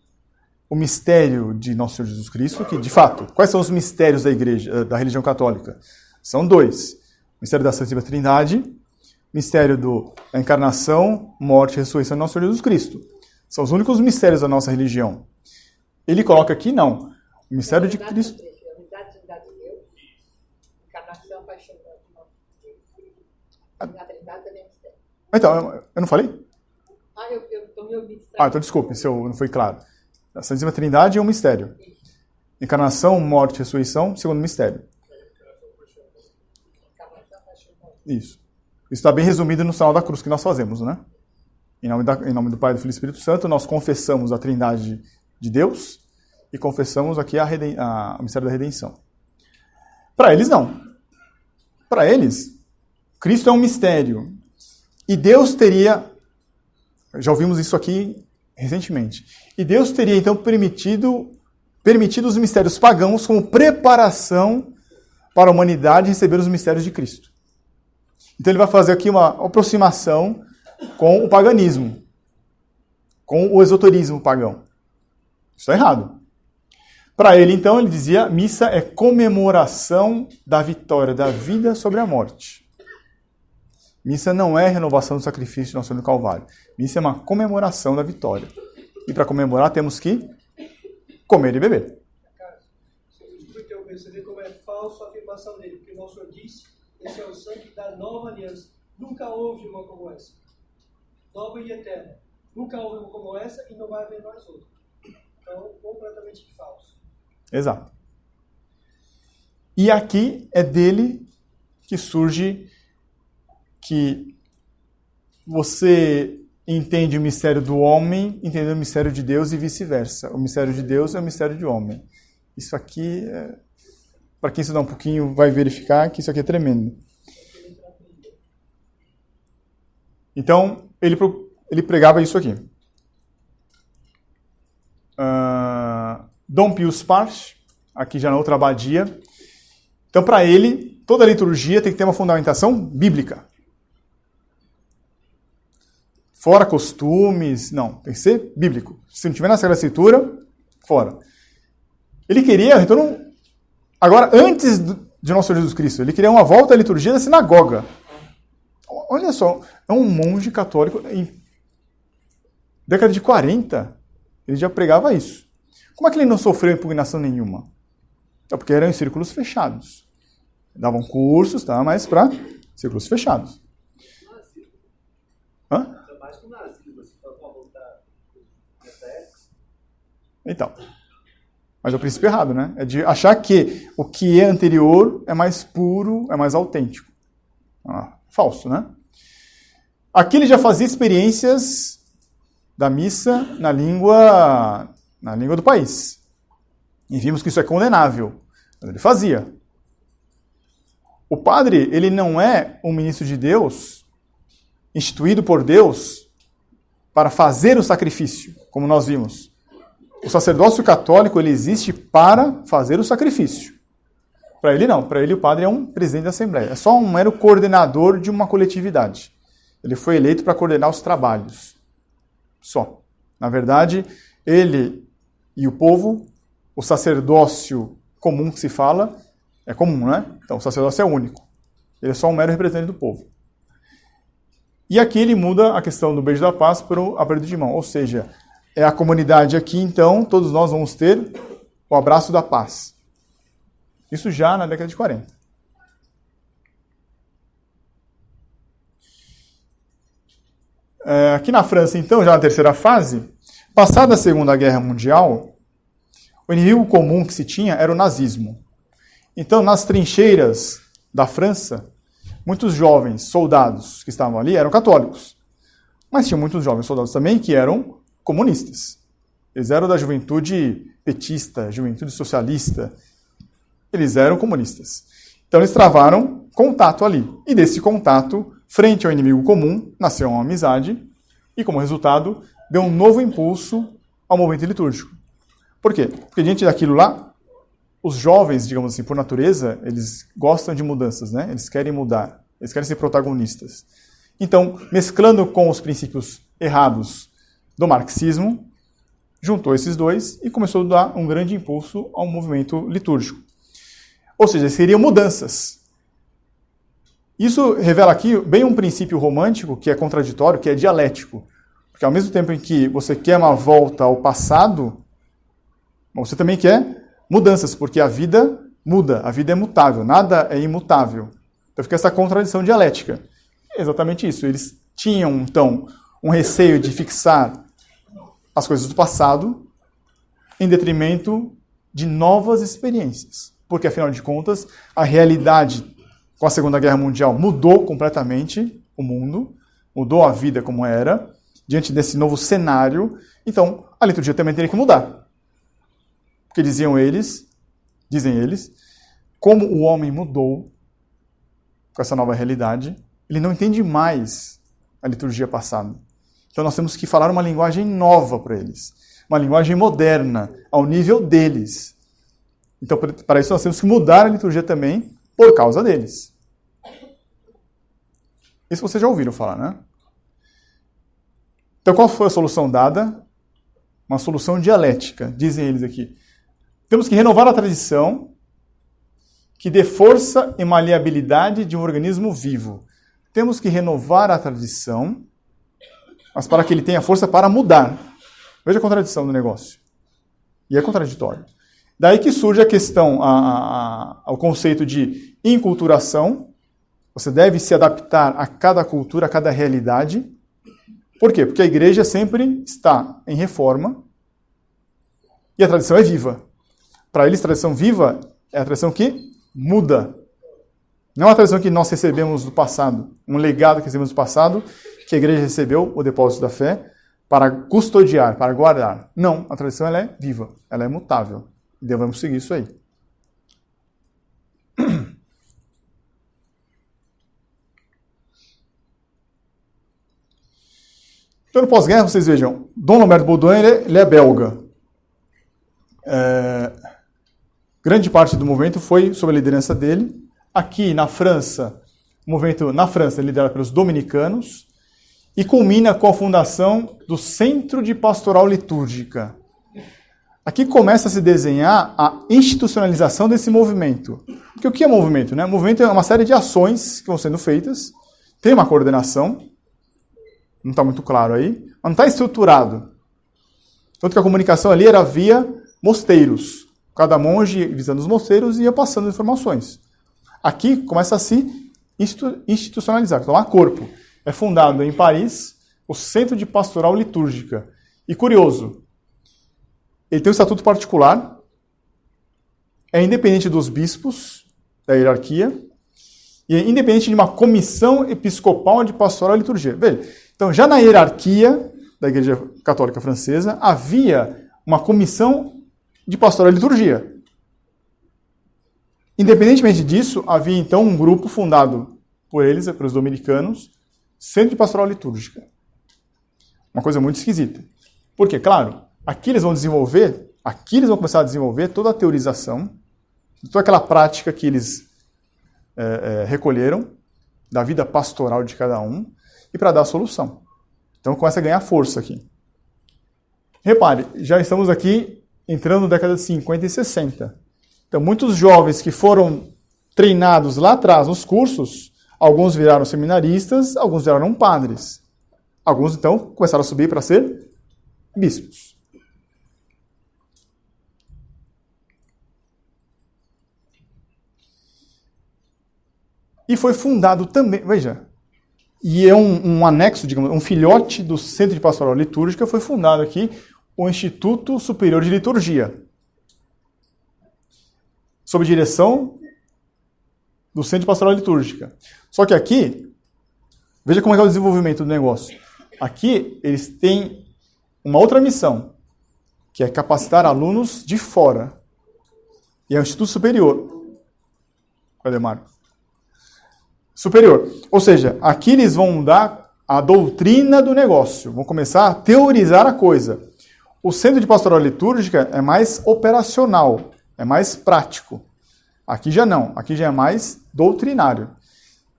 o mistério de Nosso Senhor Jesus Cristo, que, de fato, quais são os mistérios da igreja, da religião católica? São dois. O mistério da Santíssima Trindade, o mistério da encarnação, morte e ressurreição de Nosso Senhor Jesus Cristo. São os únicos mistérios da nossa religião. Ele coloca aqui, não. O mistério de Cristo. A unidade de Deus, encarnação, paixão de Deus. A Trindade também é mistério. Então, eu não falei? Eu estou me ouvindo. Então desculpe se eu não fui claro. A Santíssima Trindade é um mistério. Encarnação, morte e ressurreição, segundo mistério. Isso. Isso está bem resumido no sinal da cruz que nós fazemos, né? Em nome do Pai, do Filho e do Espírito Santo, nós confessamos a Trindade de Deus e confessamos aqui o mistério da redenção. Para eles, não. Para eles, Cristo é um mistério. E Deus teria... Já ouvimos isso aqui recentemente. E Deus teria, então, permitido os mistérios pagãos como preparação para a humanidade receber os mistérios de Cristo. Então ele vai fazer aqui uma aproximação com o paganismo, com o esoterismo pagão. Isso está errado. Para ele, então, ele dizia, missa é comemoração da vitória da vida sobre a morte. Missa não é renovação do sacrifício de Nosso Senhor do Calvário. Missa é uma comemoração da vitória. E para comemorar temos que comer e beber. Você vê como é falso a afirmação dele, porque o nosso Senhor disse, esse é o sangue da nova aliança. Nunca houve uma como essa. Nova e eterna. Nunca houve uma como essa e não vai haver mais outra. Então, completamente falso. Exato. E aqui é dele que surge que você entende o mistério do homem, entende o mistério de Deus e vice-versa. O mistério de Deus é o mistério de homem. Isso aqui, para quem estudar um pouquinho, vai verificar que isso aqui é tremendo. Então, ele pregava isso aqui. Dom Pius Pars, aqui já na outra abadia. Então, para ele, toda liturgia tem que ter uma fundamentação bíblica. Fora costumes, não, tem que ser bíblico. Se não tiver na Sagrada Escritura, fora. Ele queria, então, agora, antes de Nosso Senhor Jesus Cristo, ele queria uma volta à liturgia da sinagoga. Olha só, é um monge católico, em década de 40, ele já pregava isso. Como é que ele não sofreu impugnação nenhuma? É porque eram em círculos fechados. Davam cursos, tá, mas para círculos fechados. Hã? Então, mas é o princípio errado, né? É de achar que o que é anterior é mais puro, é mais autêntico. Falso, né? Aqui ele já fazia experiências da missa na língua do país. E vimos que isso é condenável. Mas ele fazia. O padre, ele não é um ministro de Deus, instituído por Deus, para fazer o sacrifício, como nós vimos. O sacerdócio católico, ele existe para fazer o sacrifício. Para ele, não. Para ele, o padre é um presidente da Assembleia. É só um mero coordenador de uma coletividade. Ele foi eleito para coordenar os trabalhos. Só. Na verdade, ele e o povo, o sacerdócio comum que se fala, é comum, né? Então, o sacerdócio é único. Ele é só um mero representante do povo. E aqui ele muda a questão do beijo da paz para o aperto de mão. Ou seja, é a comunidade aqui, então, todos nós vamos ter o abraço da paz. Isso já na década de 40. Aqui na França, então, já na terceira fase, passada a Segunda Guerra Mundial, o inimigo comum que se tinha era o nazismo. Então, nas trincheiras da França, muitos jovens soldados que estavam ali eram católicos. Mas tinha muitos jovens soldados também que eram comunistas. Eles eram da juventude petista, juventude socialista. Eles eram comunistas. Então eles travaram contato ali. E desse contato, frente ao inimigo comum, nasceu uma amizade e, como resultado, deu um novo impulso ao movimento litúrgico. Por quê? Porque diante daquilo lá, os jovens, digamos assim, por natureza, eles gostam de mudanças, né? Eles querem mudar, eles querem ser protagonistas. Então, mesclando com os princípios errados do marxismo, juntou esses dois e começou a dar um grande impulso ao movimento litúrgico. Ou seja, seriam mudanças. Isso revela aqui bem um princípio romântico que é contraditório, que é dialético. Porque ao mesmo tempo em que você quer uma volta ao passado, você também quer mudanças, porque a vida muda, a vida é mutável, nada é imutável. Então fica essa contradição dialética. É exatamente isso. Eles tinham, então, um receio de fixar as coisas do passado em detrimento de novas experiências. Porque, afinal de contas, a realidade com a Segunda Guerra Mundial mudou completamente o mundo, mudou a vida como era, diante desse novo cenário. Então, a liturgia também teria que mudar. Porque dizem eles, como o homem mudou com essa nova realidade, ele não entende mais a liturgia passada. Então nós temos que falar uma linguagem nova para eles, uma linguagem moderna, ao nível deles. Então, para isso nós temos que mudar a liturgia também por causa deles. Isso vocês já ouviram falar, né? Então, qual foi a solução dada uma solução dialética, dizem eles aqui. Temos que renovar a tradição que dê força e maleabilidade de um organismo vivo. Temos que renovar a tradição, mas para que ele tenha força para mudar. Veja a contradição do negócio. E é contraditório. Daí que surge a questão, o conceito de inculturação. Você deve se adaptar a cada cultura, a cada realidade. Por quê? Porque a igreja sempre está em reforma e a tradição é viva. Para eles, tradição viva é a tradição que muda. Não é uma tradição que nós recebemos do passado, um legado que recebemos do passado, que a igreja recebeu, o depósito da fé, para custodiar, para guardar. Não, a tradição ela é viva, ela é mutável. E devemos seguir isso aí. Então, no pós-guerra, vocês vejam, Dom Lambert Baudouin ele é belga. Grande parte do movimento foi sob a liderança dele. Aqui na França, o movimento na França é liderado pelos dominicanos e culmina com a fundação do Centro de Pastoral Litúrgica. Aqui começa a se desenhar a institucionalização desse movimento. Porque o que é movimento? Né? Movimento é uma série de ações que vão sendo feitas, tem uma coordenação, não está muito claro aí, mas não está estruturado. Tanto que a comunicação ali era via mosteiros. Cada monge, visando os mosteiros, ia passando informações. Aqui começa a se institucionalizar, tomar corpo. É fundado em Paris o Centro de Pastoral Litúrgica. E curioso, ele tem um estatuto particular, é independente dos bispos, da hierarquia, e é independente de uma comissão episcopal de pastoral e liturgia. Veja, então já na hierarquia da Igreja Católica Francesa havia uma comissão de pastoral e liturgia. Independentemente disso, havia então um grupo fundado por eles, pelos dominicanos, Centro de Pastoral Litúrgica. Uma coisa muito esquisita. Porque, claro, aqui eles vão começar a desenvolver toda a teorização, toda aquela prática que eles recolheram da vida pastoral de cada um e para dar a solução. Então começa a ganhar força aqui. Repare, já estamos aqui entrando na década de 50 e 60. Então muitos jovens que foram treinados lá atrás nos cursos, alguns viraram seminaristas, alguns viraram padres. Alguns então começaram a subir para ser bispos. E foi fundado também, veja, e é um anexo, digamos, um filhote do Centro de Pastoral Litúrgica, foi fundado aqui o Instituto Superior de Liturgia, sob direção do Centro de Pastoral Litúrgica. Só que aqui, veja como é o desenvolvimento do negócio. Aqui eles têm uma outra missão, que é capacitar alunos de fora. E é um Instituto Superior. Cadê, Marco? Superior. Ou seja, aqui eles vão dar a doutrina do negócio, vão começar a teorizar a coisa. O Centro de Pastoral Litúrgica é mais operacional, é mais prático. Aqui já não, aqui já é mais doutrinário.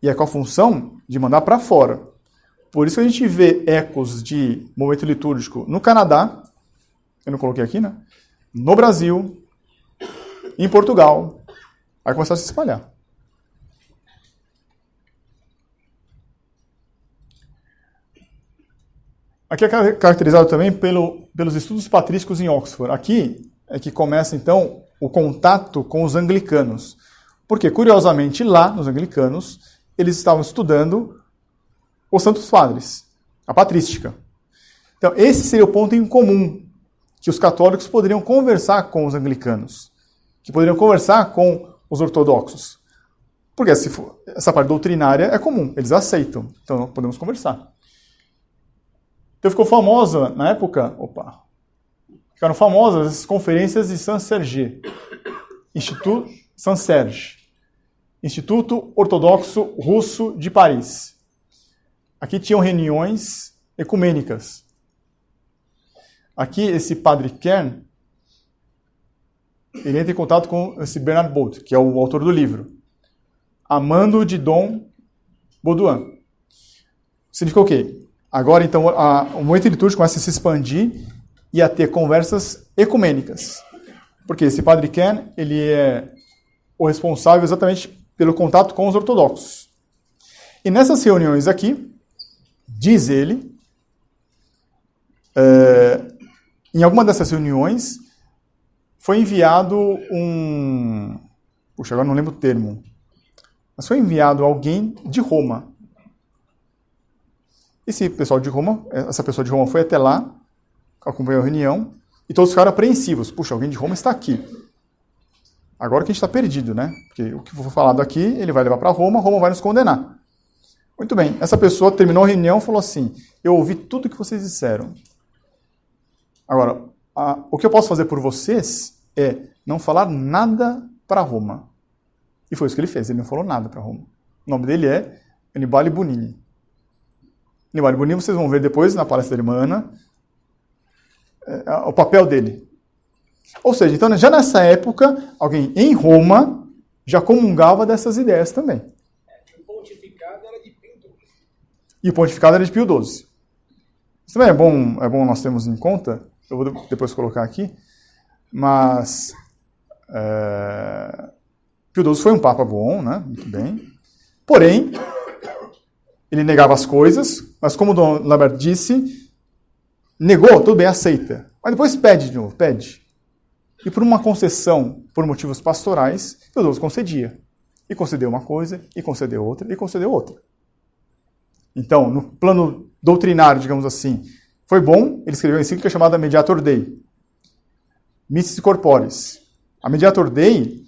E é com a função de mandar para fora. Por isso que a gente vê ecos de movimento litúrgico no Canadá, eu não coloquei aqui, né? No Brasil, em Portugal, vai começar a se espalhar. Aqui é caracterizado também pelos estudos patrísticos em Oxford. Aqui é que começa, então, o contato com os anglicanos. Porque, curiosamente, lá, nos anglicanos, eles estavam estudando os Santos Padres, a patrística. Então, esse seria o ponto em comum que os católicos poderiam conversar com os anglicanos, que poderiam conversar com os ortodoxos. Porque essa parte doutrinária é comum, eles aceitam. Então, podemos conversar. Então ficou famosa, na época, ficaram famosas as conferências de Saint-Serge, Instituto Saint-Serge, Instituto Ortodoxo Russo de Paris. Aqui tinham reuniões ecumênicas. Aqui esse padre Kern, ele entra em contato com esse Bernard Baud, que é o autor do livro, Amando de Dom Baudouin. Significa o quê? Agora, então, o movimento litúrgico começa a se expandir ia ter conversas ecumênicas. Porque esse Padre Ken, ele é o responsável exatamente pelo contato com os ortodoxos. E nessas reuniões aqui, diz ele, em alguma dessas reuniões, foi enviado um... Puxa, agora não lembro o termo. Mas foi enviado alguém de Roma. Esse pessoal de Roma, essa pessoa de Roma foi até lá, acompanhou a reunião, e todos ficaram apreensivos. Puxa, alguém de Roma está aqui. Agora que a gente está perdido, né? Porque o que for falado aqui, ele vai levar para Roma, Roma vai nos condenar. Muito bem, essa pessoa terminou a reunião e falou assim, eu ouvi tudo que vocês disseram. Agora, o que eu posso fazer por vocês é não falar nada para Roma. E foi isso que ele fez, ele não falou nada para Roma. O nome dele é Annibale Bonini. Annibale Bonini, vocês vão ver depois na palestra da irmã Ana, o papel dele. Ou seja, então já nessa época, alguém em Roma já comungava dessas ideias também. O pontificado era de Pio XII. E o pontificado era de Pio XII. Isso também é bom nós termos em conta, eu vou depois colocar aqui, mas Pio XII foi um papa bom, né? Muito bem. Porém, ele negava as coisas, mas como o Dom Lambert disse, negou, tudo bem, aceita. Mas depois pede de novo, pede. E por uma concessão, por motivos pastorais, Pio XII concedia. E concedeu uma coisa, e concedeu outra, e concedeu outra. Então, no plano doutrinário, digamos assim, foi bom, ele escreveu uma encíclica chamada Mediator Dei. Missis Corporis. A Mediator Dei,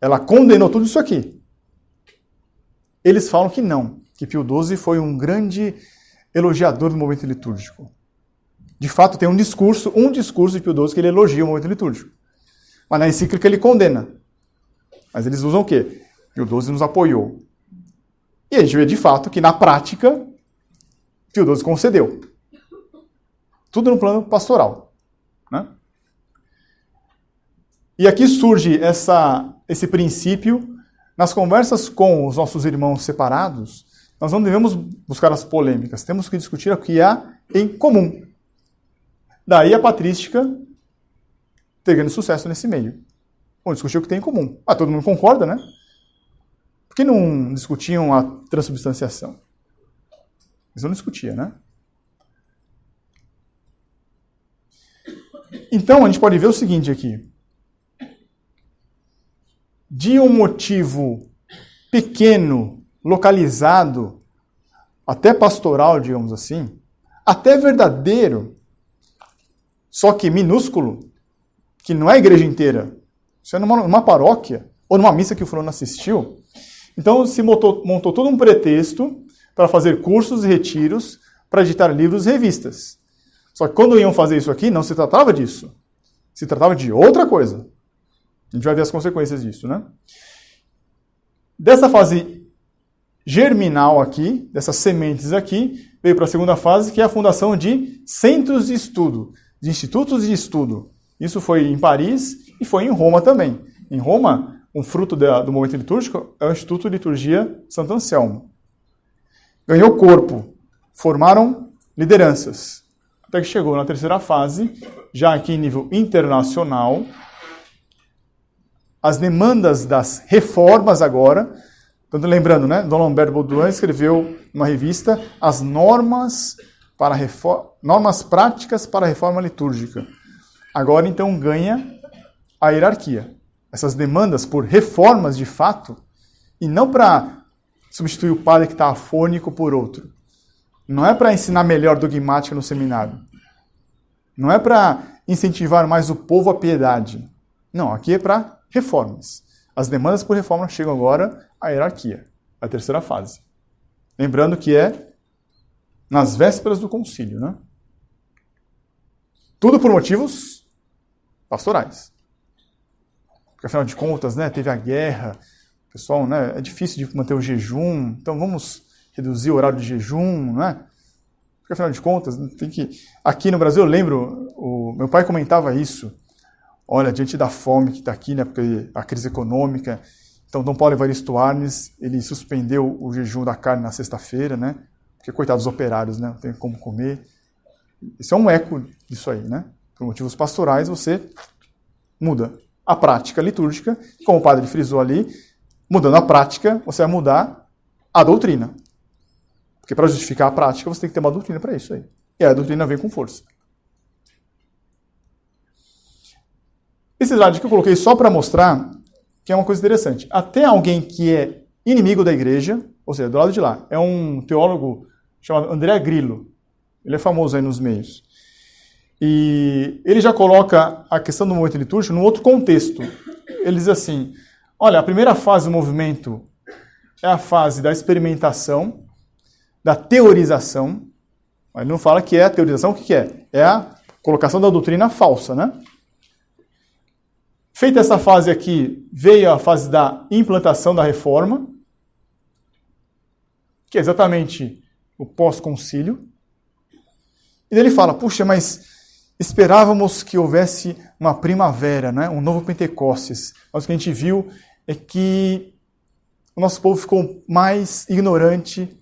ela condenou tudo isso aqui. Eles falam que não, que Pio XII foi um grande elogiador do movimento litúrgico. De fato, tem um discurso de Pio XII que ele elogia o movimento litúrgico. Mas na encíclica ele condena. Mas eles usam o quê? Pio XII nos apoiou. E a gente vê de fato que na prática, Pio XII concedeu. Tudo no plano pastoral. Né? E aqui surge esse princípio, nas conversas com os nossos irmãos separados, nós não devemos buscar as polêmicas, temos que discutir o que há em comum. Daí a patrística ter grande sucesso nesse meio. Vamos discutir o que tem em comum. Todo mundo concorda, né? Por que não discutiam a transubstanciação? Eles não discutiam, né? Então, a gente pode ver o seguinte aqui. De um motivo pequeno, localizado, até pastoral, digamos assim, até verdadeiro, só que minúsculo, que não é a igreja inteira, isso é numa paróquia, ou numa missa que o fulano assistiu, então se montou todo um pretexto para fazer cursos e retiros, para editar livros e revistas. Só que quando iam fazer isso aqui, não se tratava disso. Se tratava de outra coisa. A gente vai ver as consequências disso, né? Dessa fase germinal aqui, dessas sementes aqui, veio para a segunda fase, que é a fundação de centros de estudo, de institutos de estudo. Isso foi em Paris e foi em Roma também. Em Roma, um fruto do movimento litúrgico é o Instituto de Liturgia Santo Anselmo. Ganhou corpo, formaram lideranças. Até que chegou na terceira fase, já aqui em nível internacional, as demandas das reformas agora, lembrando, né, Dom Lambert Baudouin escreveu numa revista as normas práticas para a reforma litúrgica. Agora, então, ganha a hierarquia. Essas demandas por reformas de fato, e não para substituir o padre que está afônico por outro. Não é para ensinar melhor dogmática no seminário. Não é para incentivar mais o povo à piedade. Não, aqui é para reformas. As demandas por reforma chegam agora à hierarquia, a terceira fase. Lembrando que é nas vésperas do concílio, né? Tudo por motivos pastorais. Porque, afinal de contas, né, teve a guerra, pessoal, né, é difícil de manter o jejum, então vamos reduzir o horário de jejum, né? Porque, afinal de contas, tem que... Aqui no Brasil, eu lembro, meu pai comentava isso. Olha, diante da fome que está aqui, né, porque a crise econômica, então Dom Paulo Evaristo Arnes, ele suspendeu o jejum da carne na sexta-feira, né? Porque, coitados dos operários, né, não tem como comer. Isso é um eco disso aí, né? por motivos pastorais, você muda a prática litúrgica, como o padre frisou ali, mudando a prática, você vai mudar a doutrina. Porque para justificar a prática, você tem que ter uma doutrina para isso aí. E a doutrina vem com força. Esse slide que eu coloquei só para mostrar que é uma coisa interessante. Até alguém que é inimigo da igreja, ou seja, do lado de lá, é um teólogo chamado André Grillo. Ele é famoso aí nos meios. E ele já coloca a questão do movimento litúrgico num outro contexto. Ele diz assim, olha, a primeira fase do movimento é a fase da experimentação, da teorização. Ele não fala que é a teorização, o que é? É a colocação da doutrina falsa, né? Feita essa fase aqui, veio a fase da implantação da reforma, que é exatamente o pós-concílio. E daí ele fala, puxa, mas esperávamos que houvesse uma primavera, né? Um novo Pentecostes. Mas o que a gente viu é que o nosso povo ficou mais ignorante,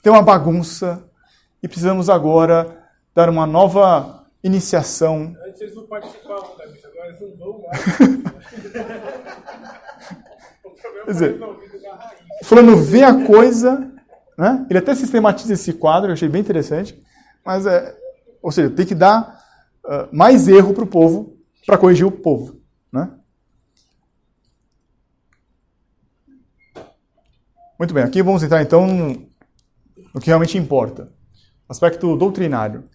tem uma bagunça, e precisamos agora dar uma nova iniciação. Antes eles não participavam da missa, agora eles não vão mais. O problema Quer dizer, foi resolvido na raiz. Fulano vê a coisa, né? Ele até sistematiza esse quadro, eu achei bem interessante, mas ou seja, tem que dar mais erro para o povo, para corrigir o povo, né? Muito bem, aqui vamos entrar então no que realmente importa, aspecto doutrinário.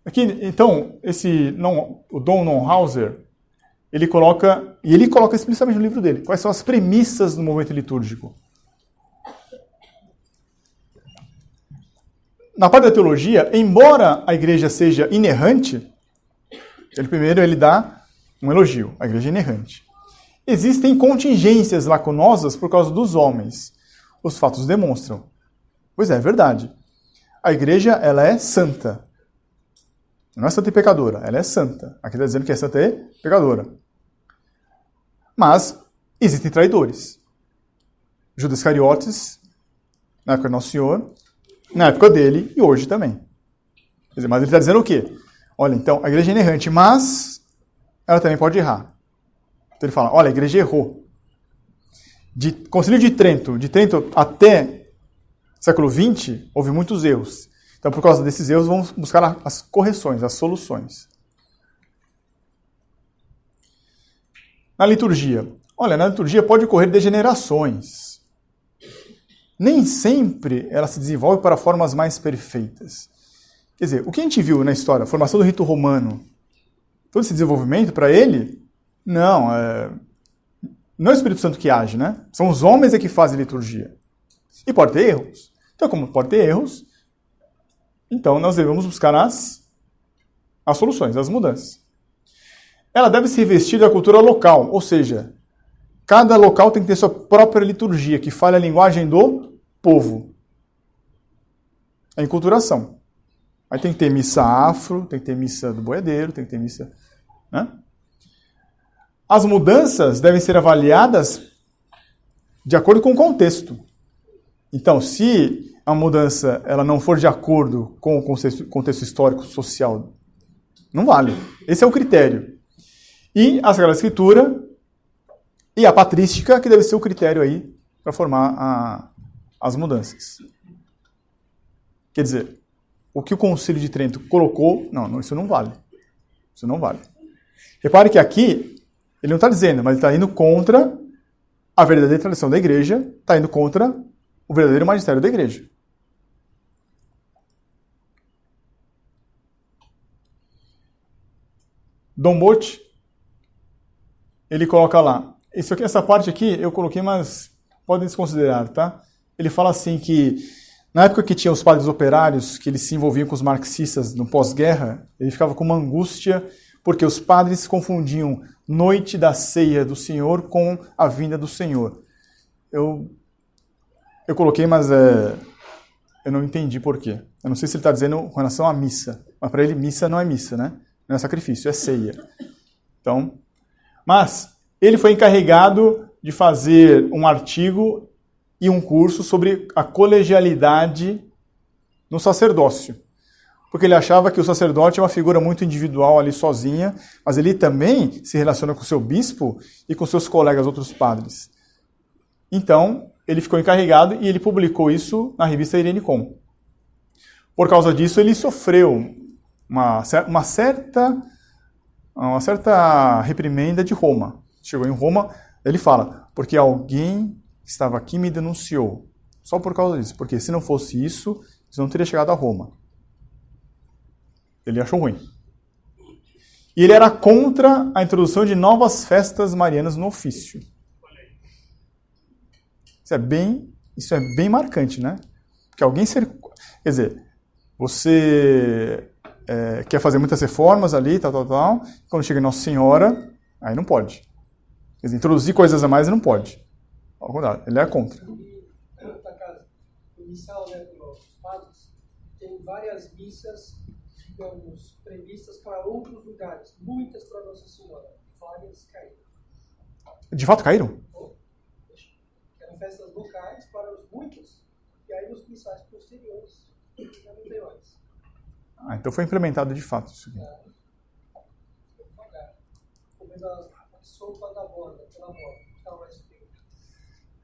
Aqui, então, o Dom Nonhauser, ele coloca explicitamente no livro dele, quais são as premissas do movimento litúrgico. Na parte da teologia, embora a igreja seja inerrante, ele dá um elogio, a igreja é inerrante. Existem contingências lacunosas por causa dos homens. Os fatos demonstram. Pois é verdade. A igreja, ela é santa. Não é santa e pecadora, ela é santa. Aqui está dizendo que é santa e pecadora. Mas existem traidores. Judas Iscariotes, na época do Nosso Senhor, na época dele e hoje também. Quer dizer, mas ele está dizendo o quê? Olha, então, a igreja é inerrante, mas ela também pode errar. Então ele fala, olha, a igreja errou. De Concílio de Trento até século XX, houve muitos erros. Então, por causa desses erros, vamos buscar as correções, as soluções. Na liturgia. Olha, na liturgia pode ocorrer degenerações. Nem sempre ela se desenvolve para formas mais perfeitas. Quer dizer, o que a gente viu na história, a formação do rito romano, todo esse desenvolvimento para ele, não é o Espírito Santo que age, né? São os homens que fazem liturgia. E pode ter erros. Então, como pode ter erros, então nós devemos buscar as soluções, as mudanças. Ela deve se revestir da cultura local, ou seja, cada local tem que ter sua própria liturgia, que fale a linguagem do povo. É enculturação. Aí tem que ter missa afro, tem que ter missa do boiadeiro, tem que ter missa, né? As mudanças devem ser avaliadas de acordo com o contexto. Então, se a mudança ela não for de acordo com o contexto histórico, social, não vale. Esse é o critério. E a Sagrada Escritura e a patrística, que deve ser o critério aí para formar as mudanças. Quer dizer, o que o Concílio de Trento colocou, não, isso não vale. Isso não vale. Repare que aqui, ele não está dizendo, mas ele está indo contra a verdadeira tradição da igreja, está indo contra o verdadeiro magistério da igreja. Dom Botti, ele coloca lá, essa parte aqui eu coloquei, mas podem desconsiderar, tá? Ele fala assim que, na época que tinha os padres operários, que eles se envolviam com os marxistas no pós-guerra, ele ficava com uma angústia, porque os padres confundiam noite da ceia do Senhor com a vinda do Senhor. Eu coloquei, mas eu não entendi por quê. Eu não sei se ele está dizendo com relação à missa, mas para ele missa não é missa, né? Não é sacrifício, é ceia. Então, mas ele foi encarregado de fazer um artigo e um curso sobre a colegialidade no sacerdócio. porque ele achava que o sacerdote é uma figura muito individual ali sozinha, mas ele também se relaciona com o seu bispo e com seus colegas, outros padres. Então, ele ficou encarregado e ele publicou isso na revista Irene Com. Por causa disso, ele sofreu uma certa reprimenda de Roma. Chegou em Roma, ele fala, porque alguém estava aqui e me denunciou. Só por causa disso, porque se não fosse isso, não teria chegado a Roma. Ele achou ruim. E ele era contra a introdução de novas festas marianas no ofício. Isso é bem marcante, né? Que alguém ser... Quer dizer, você quer fazer muitas reformas ali, tal. Quando chega Nossa Senhora, aí não pode. Quer dizer, introduzir coisas a mais não pode. Ao contrário, ele é contra. O missal, né, dos padres, tem várias missas, digamos, previstas para outros lugares. Muitas para Nossa Senhora. Várias caíram. De fato caíram? Eram festas locais para os muitos, e aí nos missais posteriores já não tem mais. Então foi implementado de fato isso aqui. Comendo a sopa da borda, pela borda, que estava mais frio.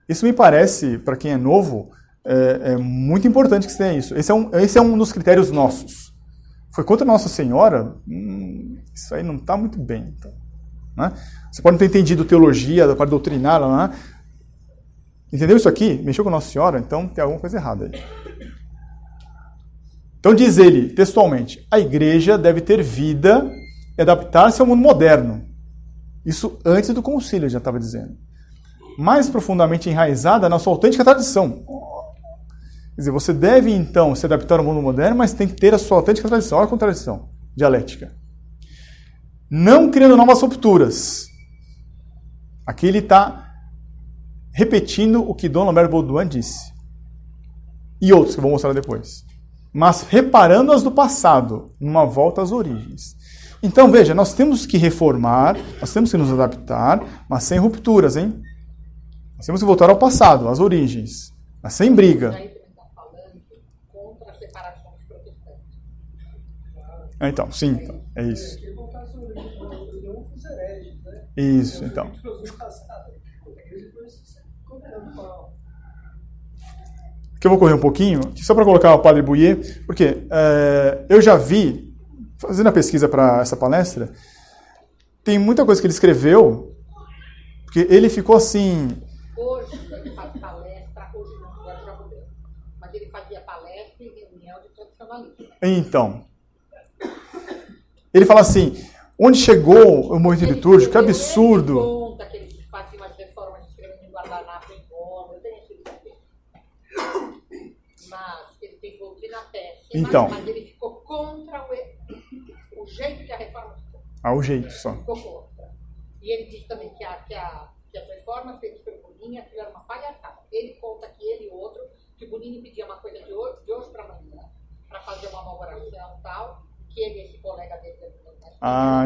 Isso me parece, para quem é novo, é muito importante que você tenha isso. Esse é um dos critérios nossos. Foi contra Nossa Senhora? Isso aí não está muito bem. Então, né? Você pode não ter entendido teologia, da parte doutrinária, né? Entendeu isso aqui? Mexeu com Nossa Senhora? Então tem alguma coisa errada aí. Então diz ele, textualmente, a igreja deve ter vida e adaptar-se ao mundo moderno. Isso antes do concílio, já estava dizendo. Mais profundamente enraizada na sua autêntica tradição. Quer dizer, você deve, então, se adaptar ao mundo moderno, mas tem que ter a sua autêntica tradição. Olha a contradição dialética. Não criando novas rupturas. Aqui ele está repetindo o que Dom Lambert Baudouin disse. E outros que eu vou mostrar depois. Mas reparando as do passado, numa volta às origens. Então, veja, nós temos que reformar, nós temos que nos adaptar, mas sem rupturas, hein? Nós temos que voltar ao passado, às origens, mas sem briga. Então, sim, é isso. Isso, então. Aqui eu vou correr um pouquinho, só para colocar o Padre Bouyer, porque eu já vi, fazendo a pesquisa para essa palestra, tem muita coisa que ele escreveu, porque ele ficou assim... Hoje ele faz palestra, hoje não, agora já mudou, mas ele fazia palestra e reunião de tradicionalistas. Então, ele fala assim, onde chegou o movimento litúrgico, que absurdo. Ele conta que eles faziam as reformas escrevendo em guardanapo em Roma, eu tenho esse livro aqui. Mas ele tem doutrina péssima, então, mas ele ficou contra o jeito que a reforma ficou. O jeito só. Ficou contra. E ele diz também que as reformas feitas pelo Bonini era uma palhaçada. Ele conta que ele e outro, que o Bonini pedia uma coisa de hoje para amanhã, para fazer uma nova oração e tal, que ele, esse colega dele,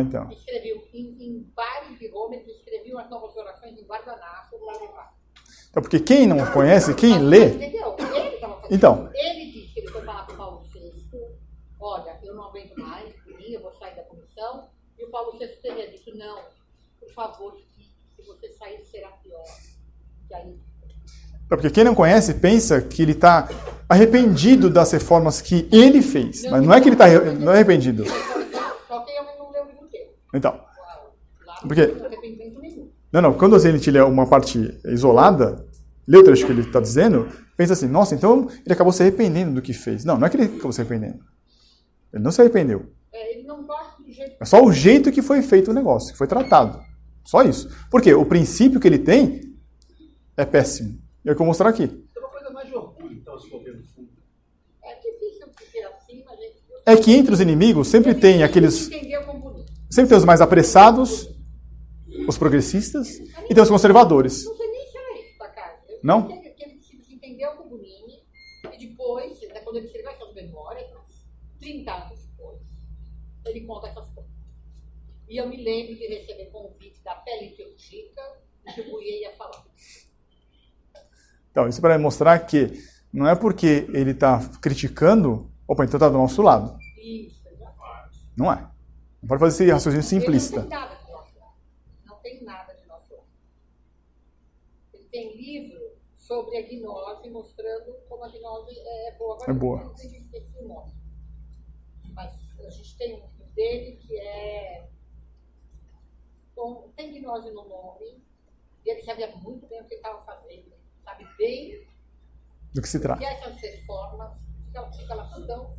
então. escreveu em bares de Roma, ele escreveu as novas orações em guardanapo para levar. Então, porque quem não conhece, quem lê... Entendeu? Ele estava fazendo. Então. Ele disse que ele foi falar para o Paulo VI, olha, eu não aguento mais, eu vou sair da comissão, e o Paulo VI teria dito, não, por favor, se você sair será pior. E aí... Porque quem não conhece pensa que ele está arrependido das reformas que ele fez. Mas não é que ele está não é arrependido. Só que eu não leio o livro inteiro. Então. Lá Porque, não tem arrependimento nenhum. não, quando a gente lê uma parte isolada, lê o trecho que ele está dizendo, pensa assim, nossa, então ele acabou se arrependendo do que fez. Não é que ele acabou se arrependendo. Ele não se arrependeu. Ele não gosta do jeito... É só o jeito que foi feito o negócio, que foi tratado. Só isso. Porque o princípio que ele tem é péssimo. É o que eu vou mostrar aqui. É uma coisa mais de orgulho, então, se for ver no fundo. É difícil dizer assim, mas... É que entre os inimigos sempre tem aqueles... Entendeu como bonito. Sempre tem os mais apressados, os progressistas, e tem os conservadores. Não sei nem se era isso, tá, cara? Não? Que ele se entendeu com o Bonini, e depois, né, quando ele escreveu essas memórias, 30 anos depois, ele conta essas coisas. E eu me lembro de receber convite da Pele Teotica, e que o Bouyer ia falar. Então, isso para mostrar que não é porque ele está criticando, opa, então está do nosso lado. Isso, exatamente. Não é. Não pode fazer esse raciocínio simplista. Ele não tem nada de nosso homem. Não tem nada de nosso homem. Ele tem livro sobre a gnose, mostrando como a gnose é boa. Agora, É boa. Eu esqueci o nome. Mas a gente tem um livro dele que é... Bom, tem gnose no nome. E ele sabia muito bem o que ele estava fazendo. Sabe bem Do que se o trata. que essas reformas, o que elas são.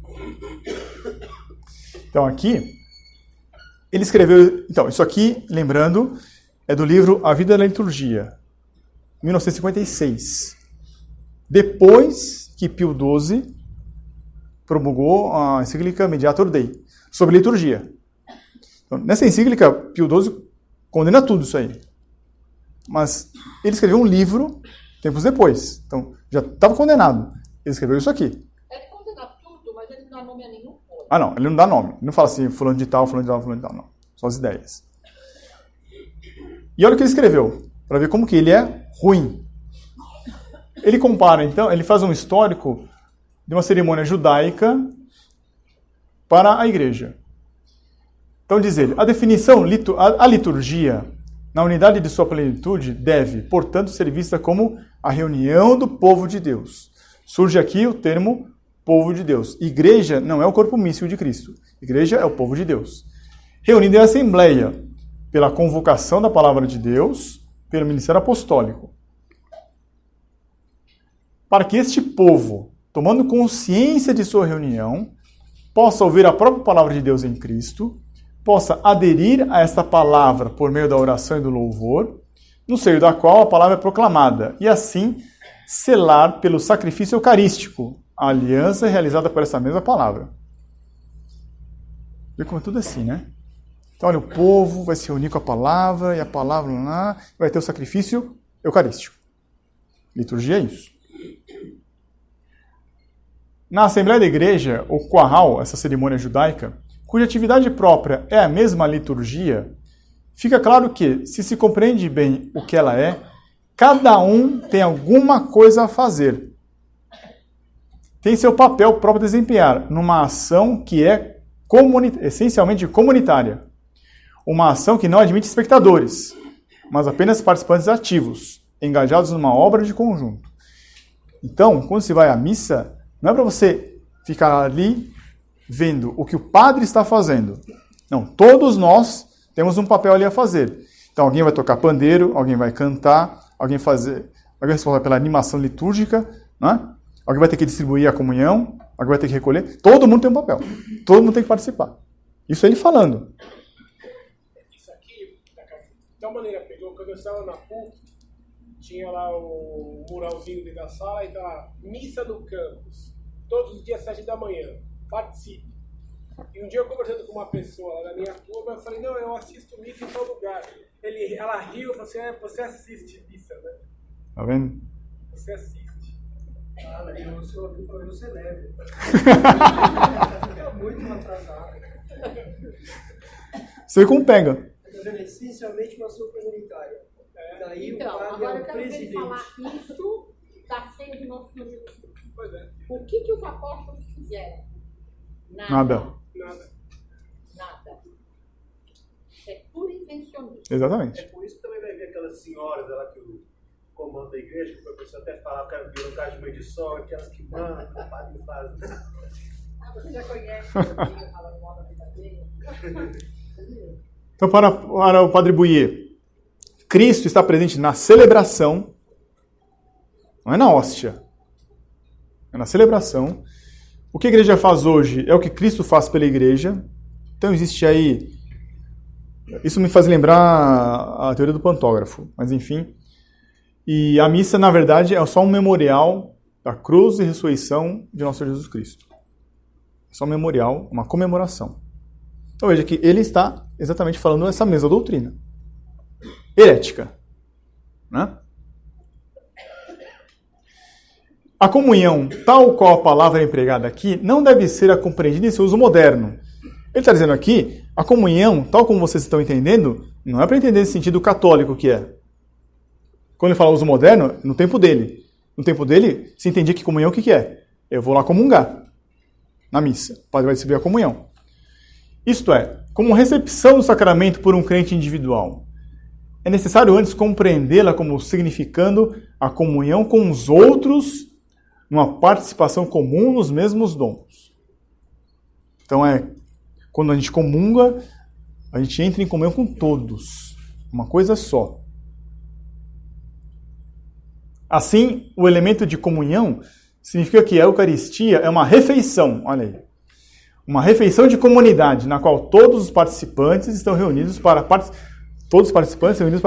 Então, aqui, ele escreveu... Então, isso aqui, lembrando, é do livro A Vida da Liturgia, 1956. Depois que Pio XII promulgou a encíclica Mediator Dei, sobre liturgia. Então, nessa encíclica, Pio XII condena tudo isso aí. Mas ele escreveu um livro tempos depois. Então, já estava condenado. Ele escreveu isso aqui. Ele condena tudo, mas ele não dá nome a nenhum povo. Ah, não. Ele não dá nome. Ele não fala assim, fulano de tal, fulano de tal, fulano de tal. Não. Só as ideias. E olha o que ele escreveu, para ver como que ele é ruim. Ele compara, então, ele faz um histórico de uma cerimônia judaica para a igreja. Então diz ele, a definição, a liturgia, na unidade de sua plenitude, deve, portanto, ser vista como a reunião do povo de Deus. Surge aqui o termo povo de Deus. Igreja não é o corpo místico de Cristo. Igreja é o povo de Deus. Reunido em assembleia, pela convocação da palavra de Deus, pelo ministério apostólico. Para que este povo, tomando consciência de sua reunião, possa ouvir a própria palavra de Deus em Cristo, possa aderir a esta palavra por meio da oração e do louvor, no seio da qual a palavra é proclamada, e assim selar pelo sacrifício eucarístico a aliança realizada por essa mesma palavra. Vê como é tudo assim, né? Então, olha, o povo vai se reunir com a palavra, e a palavra lá, vai ter o sacrifício eucarístico. Liturgia é isso. Na Assembleia da Igreja, o Quahal, essa cerimônia judaica, cuja atividade própria é a mesma liturgia, fica claro que, se compreende bem o que ela é, cada um tem alguma coisa a fazer. Tem seu papel próprio a desempenhar numa ação que é essencialmente comunitária. Uma ação que não admite espectadores, mas apenas participantes ativos, engajados numa obra de conjunto. Então, quando se vai à missa, não é para você ficar ali vendo o que o padre está fazendo. Não, todos nós temos um papel ali a fazer. Então, alguém vai tocar pandeiro, alguém vai cantar, alguém é responsável pela animação litúrgica, né? Alguém vai ter que distribuir a comunhão, alguém vai ter que recolher. Todo mundo tem um papel. Todo mundo tem que participar. Isso é ele falando. Isso aqui, de tal maneira pegou, quando eu estava na PUC, tinha lá o muralzinho dentro da sala e tá lá, missa no campus, todos os dias 7 da manhã, participe. E um dia eu conversando com uma pessoa lá da minha turma, eu falei, não, eu assisto missa em tal lugar. Ela riu e falou assim, você assiste missa, né? Tá vendo? Você assiste. Ah, mas eu sou aqui para você leve. Fica muito atrasado. Você vê como pega. Essencialmente uma ação comunitária. Daí Então, o padre agora é eu o quero ver ele presidente. falar isso da ceia de nosso Senhor Jesus Cristo. Pois é, O que os apóstolos fizeram? Nada. nada. Nada. É puro invencionismo. Exatamente. É por isso que também vai ver aquelas senhoras lá que o comando da igreja, que o professor até falava que eram viram caso de mãe de sol, aquelas que mandam, o padre não faz nada. Ah, você já conhece o dia falando mal da verdadeira? Então, para o Padre Bouyer, Cristo está presente na celebração, não é na hóstia, é na celebração. O que a igreja faz hoje é o que Cristo faz pela igreja. Então existe aí... Isso me faz lembrar a teoria do pantógrafo, mas enfim. E a missa, na verdade, é só um memorial da cruz e ressurreição de nosso Senhor Jesus Cristo. É só um memorial, uma comemoração. Então veja que ele está exatamente falando essa mesma doutrina. Herética. Né? A comunhão, tal qual a palavra é empregada aqui, não deve ser compreendida em seu uso moderno. Ele está dizendo aqui, a comunhão, tal como vocês estão entendendo, não é para entender nesse sentido católico que é. Quando ele fala uso moderno, no tempo dele. No tempo dele, se entendia que comunhão o que é? Eu vou lá comungar. na missa. O padre vai receber a comunhão. Isto é, como recepção do sacramento por um crente individual, é necessário antes compreendê-la como significando a comunhão com os outros numa participação comum nos mesmos dons. Então quando a gente comunga, a gente entra em comunhão com todos, uma coisa só. Assim, o elemento de comunhão significa que a Eucaristia é uma refeição, olha aí. Uma refeição de comunidade, na qual todos os participantes estão reunidos para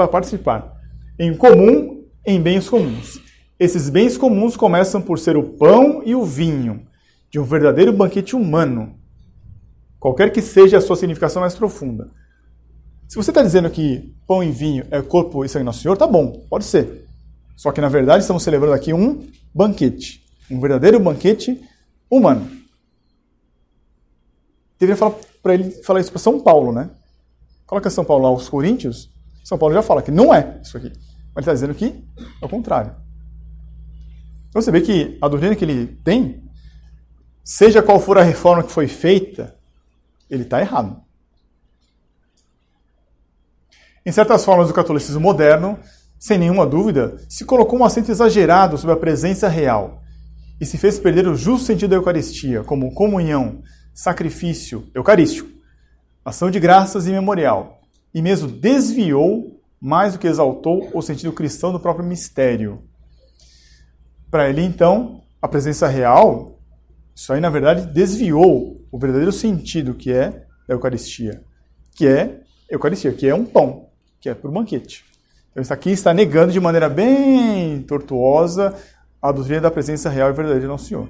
participar em comum em bens comuns. Esses bens comuns começam por ser o pão e o vinho de um verdadeiro banquete humano, qualquer que seja a sua significação mais profunda. Se você está dizendo que pão e vinho é corpo e sangue do Nosso Senhor, tá bom, pode ser. Só que, na verdade, estamos celebrando aqui um banquete. Um verdadeiro banquete humano. Deveria falar para ele falar isso para São Paulo, né? Coloca São Paulo lá aos Coríntios. São Paulo já fala que não é isso aqui. Mas ele está dizendo que é o contrário. Então você vê que a doutrina que ele tem, seja qual for a reforma que foi feita, ele está errado. Em certas formas do catolicismo moderno, sem nenhuma dúvida, se colocou um acento exagerado sobre a presença real e se fez perder o justo sentido da Eucaristia, como comunhão, sacrifício eucarístico, ação de graças e memorial, e mesmo desviou mais do que exaltou o sentido cristão do próprio mistério. Para ele, então, a presença real, isso aí, na verdade, desviou o verdadeiro sentido que é a Eucaristia, que é um pão, que é para o banquete. Então, isso aqui está negando de maneira bem tortuosa a doutrina da presença real e verdadeira de Nosso Senhor.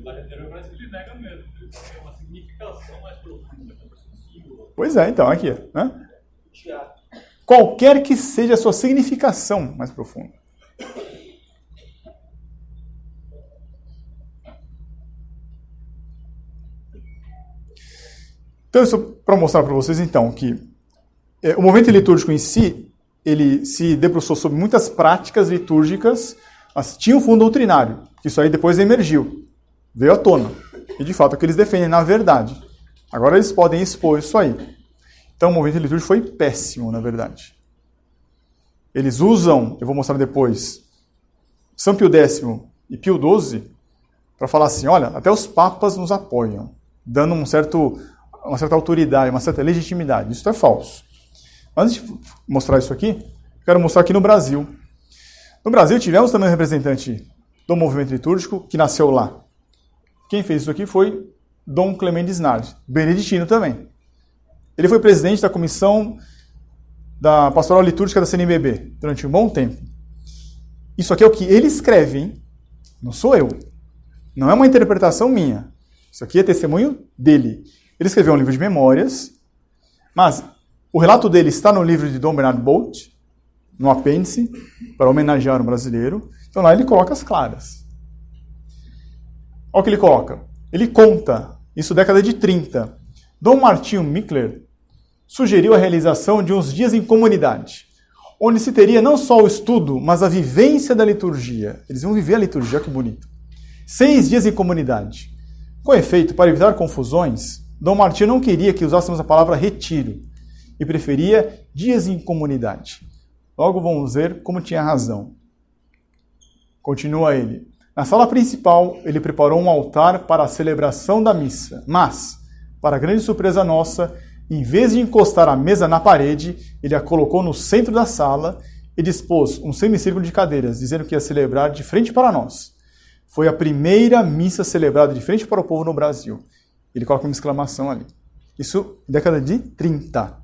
Parece que ele nega mesmo. Ele tem uma significação mais profunda. Pois é, então, aqui. Né? Qualquer que seja a sua significação mais profunda. Então, isso para mostrar para vocês, então, que o movimento litúrgico em si, ele se debruçou sobre muitas práticas litúrgicas, mas tinha um fundo doutrinário, que isso aí depois emergiu, veio à tona. E, de fato, é o que eles defendem na verdade. Agora eles podem expor isso aí. Então, o movimento litúrgico foi péssimo, na verdade. Eles usam, eu vou mostrar depois, São Pio X e Pio XII, para falar assim, olha, até os papas nos apoiam, dando uma certa autoridade, uma certa legitimidade. Isso é falso. Mas antes de mostrar isso aqui, quero mostrar aqui no Brasil. No Brasil tivemos também um representante do movimento litúrgico que nasceu lá. Quem fez isso aqui foi Dom Clemente Snardi, beneditino também. Ele foi presidente da comissão da Pastoral Litúrgica da CNBB durante um bom tempo. Isso aqui é o que ele escreve, hein? Não sou eu. Não é uma interpretação minha. Isso aqui é testemunho dele. Ele escreveu um livro de memórias, mas o relato dele está no livro de Dom Bernardo Bolt, no apêndice, para homenagear um brasileiro. Então lá ele coloca as claras. Olha o que ele coloca. Ele conta, isso década de 30. Dom Martinho Michler sugeriu a realização de uns dias em comunidade, onde se teria não só o estudo, mas a vivência da liturgia. Eles iam viver a liturgia, que bonito. 6 dias em comunidade. Com efeito, para evitar confusões, Dom Martinho não queria que usássemos a palavra retiro e preferia dias em comunidade. Logo vamos ver como tinha razão. Continua ele. Na sala principal, ele preparou um altar para a celebração da missa, mas, para grande surpresa nossa, em vez de encostar a mesa na parede, ele a colocou no centro da sala e dispôs um semicírculo de cadeiras, dizendo que ia celebrar de frente para nós. Foi a primeira missa celebrada de frente para o povo no Brasil. Ele coloca uma exclamação ali. Isso década de 30,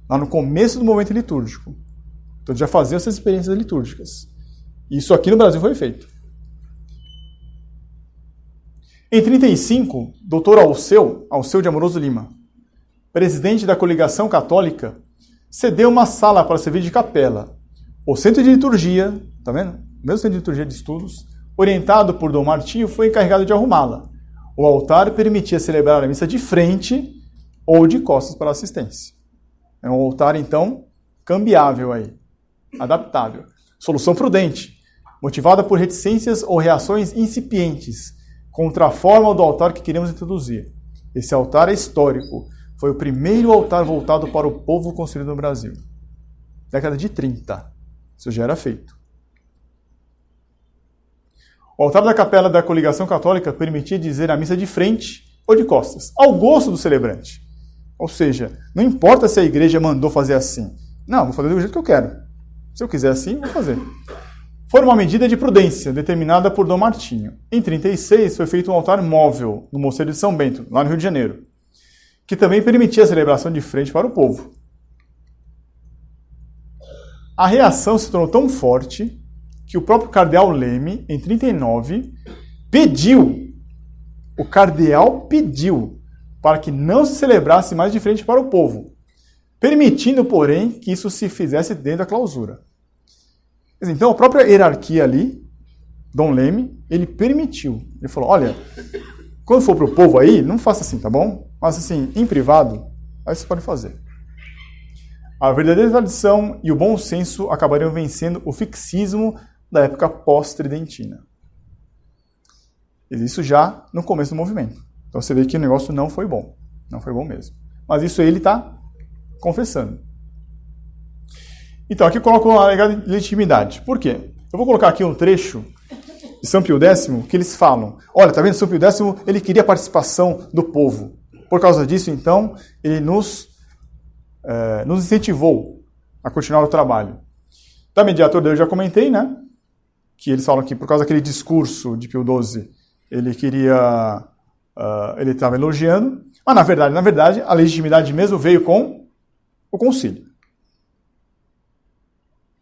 lá no começo do movimento litúrgico. Então já faziam essas experiências litúrgicas. Isso aqui no Brasil foi feito. Em 35, Dr. Alceu de Amoroso Lima, presidente da Coligação Católica, cedeu uma sala para servir de capela. O centro de liturgia, tá vendo? O mesmo centro de liturgia de estudos, orientado por Dom Martinho, foi encarregado de arrumá-la. O altar permitia celebrar a missa de frente ou de costas para a assistência. É um altar, então, cambiável aí, adaptável. Solução prudente, motivada por reticências ou reações incipientes contra a forma do altar que queríamos introduzir. Esse altar é histórico. Foi o primeiro altar voltado para o povo construído no Brasil. Década de 30. Isso já era feito. O altar da capela da coligação católica permitia dizer a missa de frente ou de costas, ao gosto do celebrante. Ou seja, não importa se a igreja mandou fazer assim. Não, vou fazer do jeito que eu quero. Se eu quiser assim, vou fazer. Foi uma medida de prudência determinada por Dom Martinho. Em 36 foi feito um altar móvel no Mosteiro de São Bento, lá no Rio de Janeiro, que também permitia a celebração de frente para o povo. A reação se tornou tão forte que o próprio cardeal Leme, em 39, o cardeal pediu para que não se celebrasse mais de frente para o povo, permitindo, porém, que isso se fizesse dentro da clausura. Então, a própria hierarquia ali, Dom Leme, ele permitiu. Ele falou, olha, quando for para o povo aí, não faça assim, tá bom? Mas assim, em privado, aí você pode fazer. A verdadeira tradição e o bom senso acabariam vencendo o fixismo da época pós-tridentina. Isso já no começo do movimento. Então você vê que o negócio não foi bom. Não foi bom mesmo. Mas isso ele está confessando. Então aqui eu coloco a legitimidade. Por quê? Eu vou colocar aqui um trecho de São Pio X que eles falam. Olha, tá vendo? São Pio X, ele queria a participação do povo. Por causa disso, então, ele nos incentivou a continuar o trabalho. Da mediadora eu já comentei, né? Que eles falam que por causa daquele discurso de Pio XII, ele queria... ele estava elogiando. Mas, na verdade, a legitimidade mesmo veio com o concílio.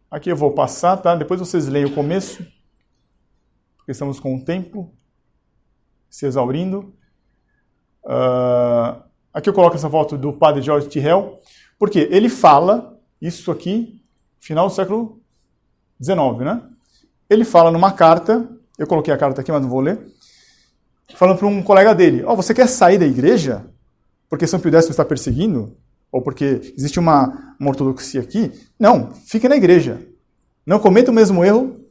Aqui eu vou passar, tá? Depois vocês leem o começo, porque estamos com o tempo se exaurindo. Aqui eu coloco essa foto do padre George Tyrrell, porque ele fala isso aqui, final do século XIX, né? Ele fala numa carta, eu coloquei a carta aqui, mas não vou ler, falando para um colega dele, você quer sair da igreja? Porque São Pio X está perseguindo? Ou porque existe uma ortodoxia aqui? Não, fique na igreja. Não cometa o mesmo erro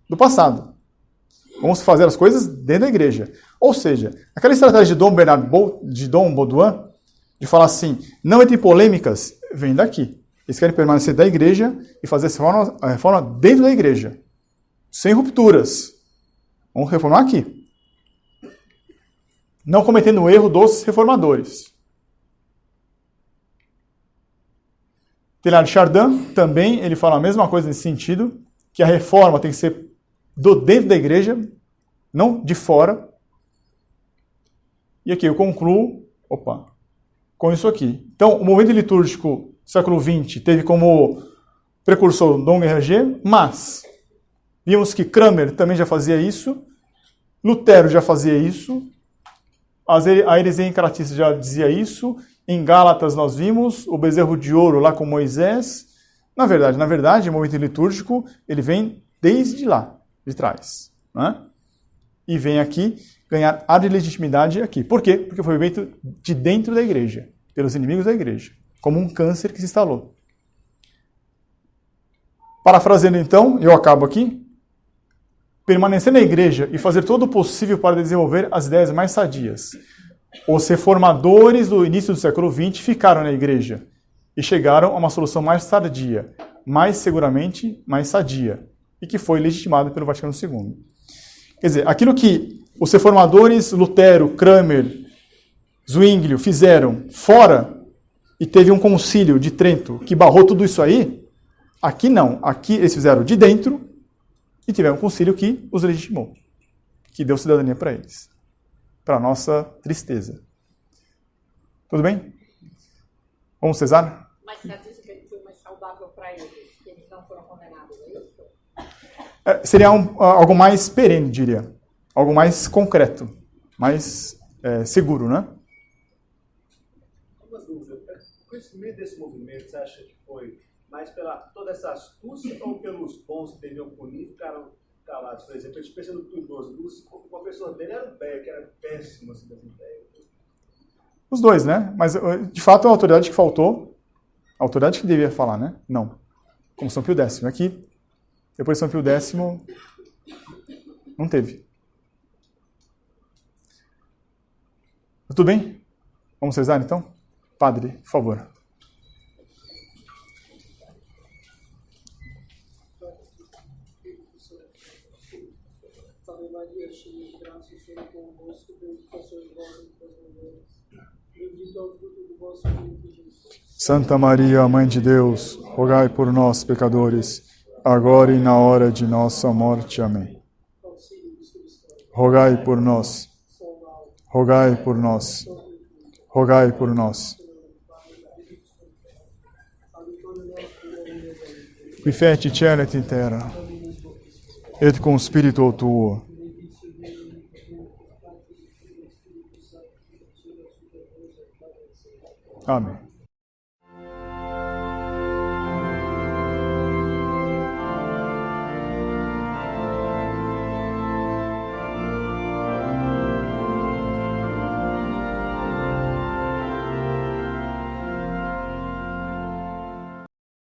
do passado. Vamos fazer as coisas dentro da igreja. Ou seja, aquela estratégia de Dom Baudouin, de falar assim, não entre polêmicas, vem daqui. Eles querem permanecer da igreja e fazer a reforma dentro da igreja. Sem rupturas. Vamos reformar aqui. Não cometendo o erro dos reformadores. Teilhard de Chardin, também, ele fala a mesma coisa nesse sentido, que a reforma tem que ser do dentro da igreja, não de fora. E aqui eu concluo, com isso aqui. Então, o movimento litúrgico do século XX teve como precursor Dom Guerrier, mas vimos que Cranmer também já fazia isso, Lutero já fazia isso, a heresia encratista já dizia isso, em Gálatas nós vimos o bezerro de ouro lá com Moisés. Na verdade, o movimento litúrgico ele vem desde lá, de trás. Né? E vem aqui ganhar ar de legitimidade aqui. Por quê? Porque foi feito de dentro da igreja, pelos inimigos da igreja, como um câncer que se instalou. Parafraseando então, eu acabo aqui. Permanecer na igreja e fazer todo o possível para desenvolver as ideias mais sadias. Os reformadores do início do século XX ficaram na igreja e chegaram a uma solução mais tardia, mais seguramente mais sadia, e que foi legitimada pelo Vaticano II. Quer dizer, aquilo que os reformadores Lutero, Cranmer, Zwinglio fizeram fora e teve um concílio de Trento que barrou tudo isso aí, aqui não. Aqui eles fizeram de dentro e tiveram um concílio que os legitimou, que deu cidadania para eles. Para nossa tristeza. Tudo bem? Vamos, Cesar? Mas você disse que ele foi mais saudável para eles, que eles não foram condenados, é isso? Seria algo mais perene, diria. Algo mais concreto. Mais seguro, né? Uma dúvida. O crescimento desse movimento, você acha que foi mais pela toda essa astúcia ou pelos bons que deviam punir e ficaram calados? Por exemplo, a gente pensa no Pio XII, o professor dele era o Beck, que era péssimo assim, das ideias. Os dois, né? Mas, de fato, a autoridade que faltou, a autoridade que devia falar, né? Não. Como São Pio X. Aqui, depois de São Pio X, não teve. Tudo bem? Vamos rezar então? Padre, por favor. Ave Maria, cheia de graça, o Senhor é convosco, bendita sois vós entre as mulheres. Bendito é o fruto do vosso ventre, Jesus. Santa Maria, Mãe de Deus, rogai por nós, pecadores, agora e na hora de nossa morte. Amém. Auxílio dos cristãos. Rogai por nós. São Paulo. Rogai por nós. Rogai por nós. Qui feci cielo et terra, et cum spiritu tuo. Amém.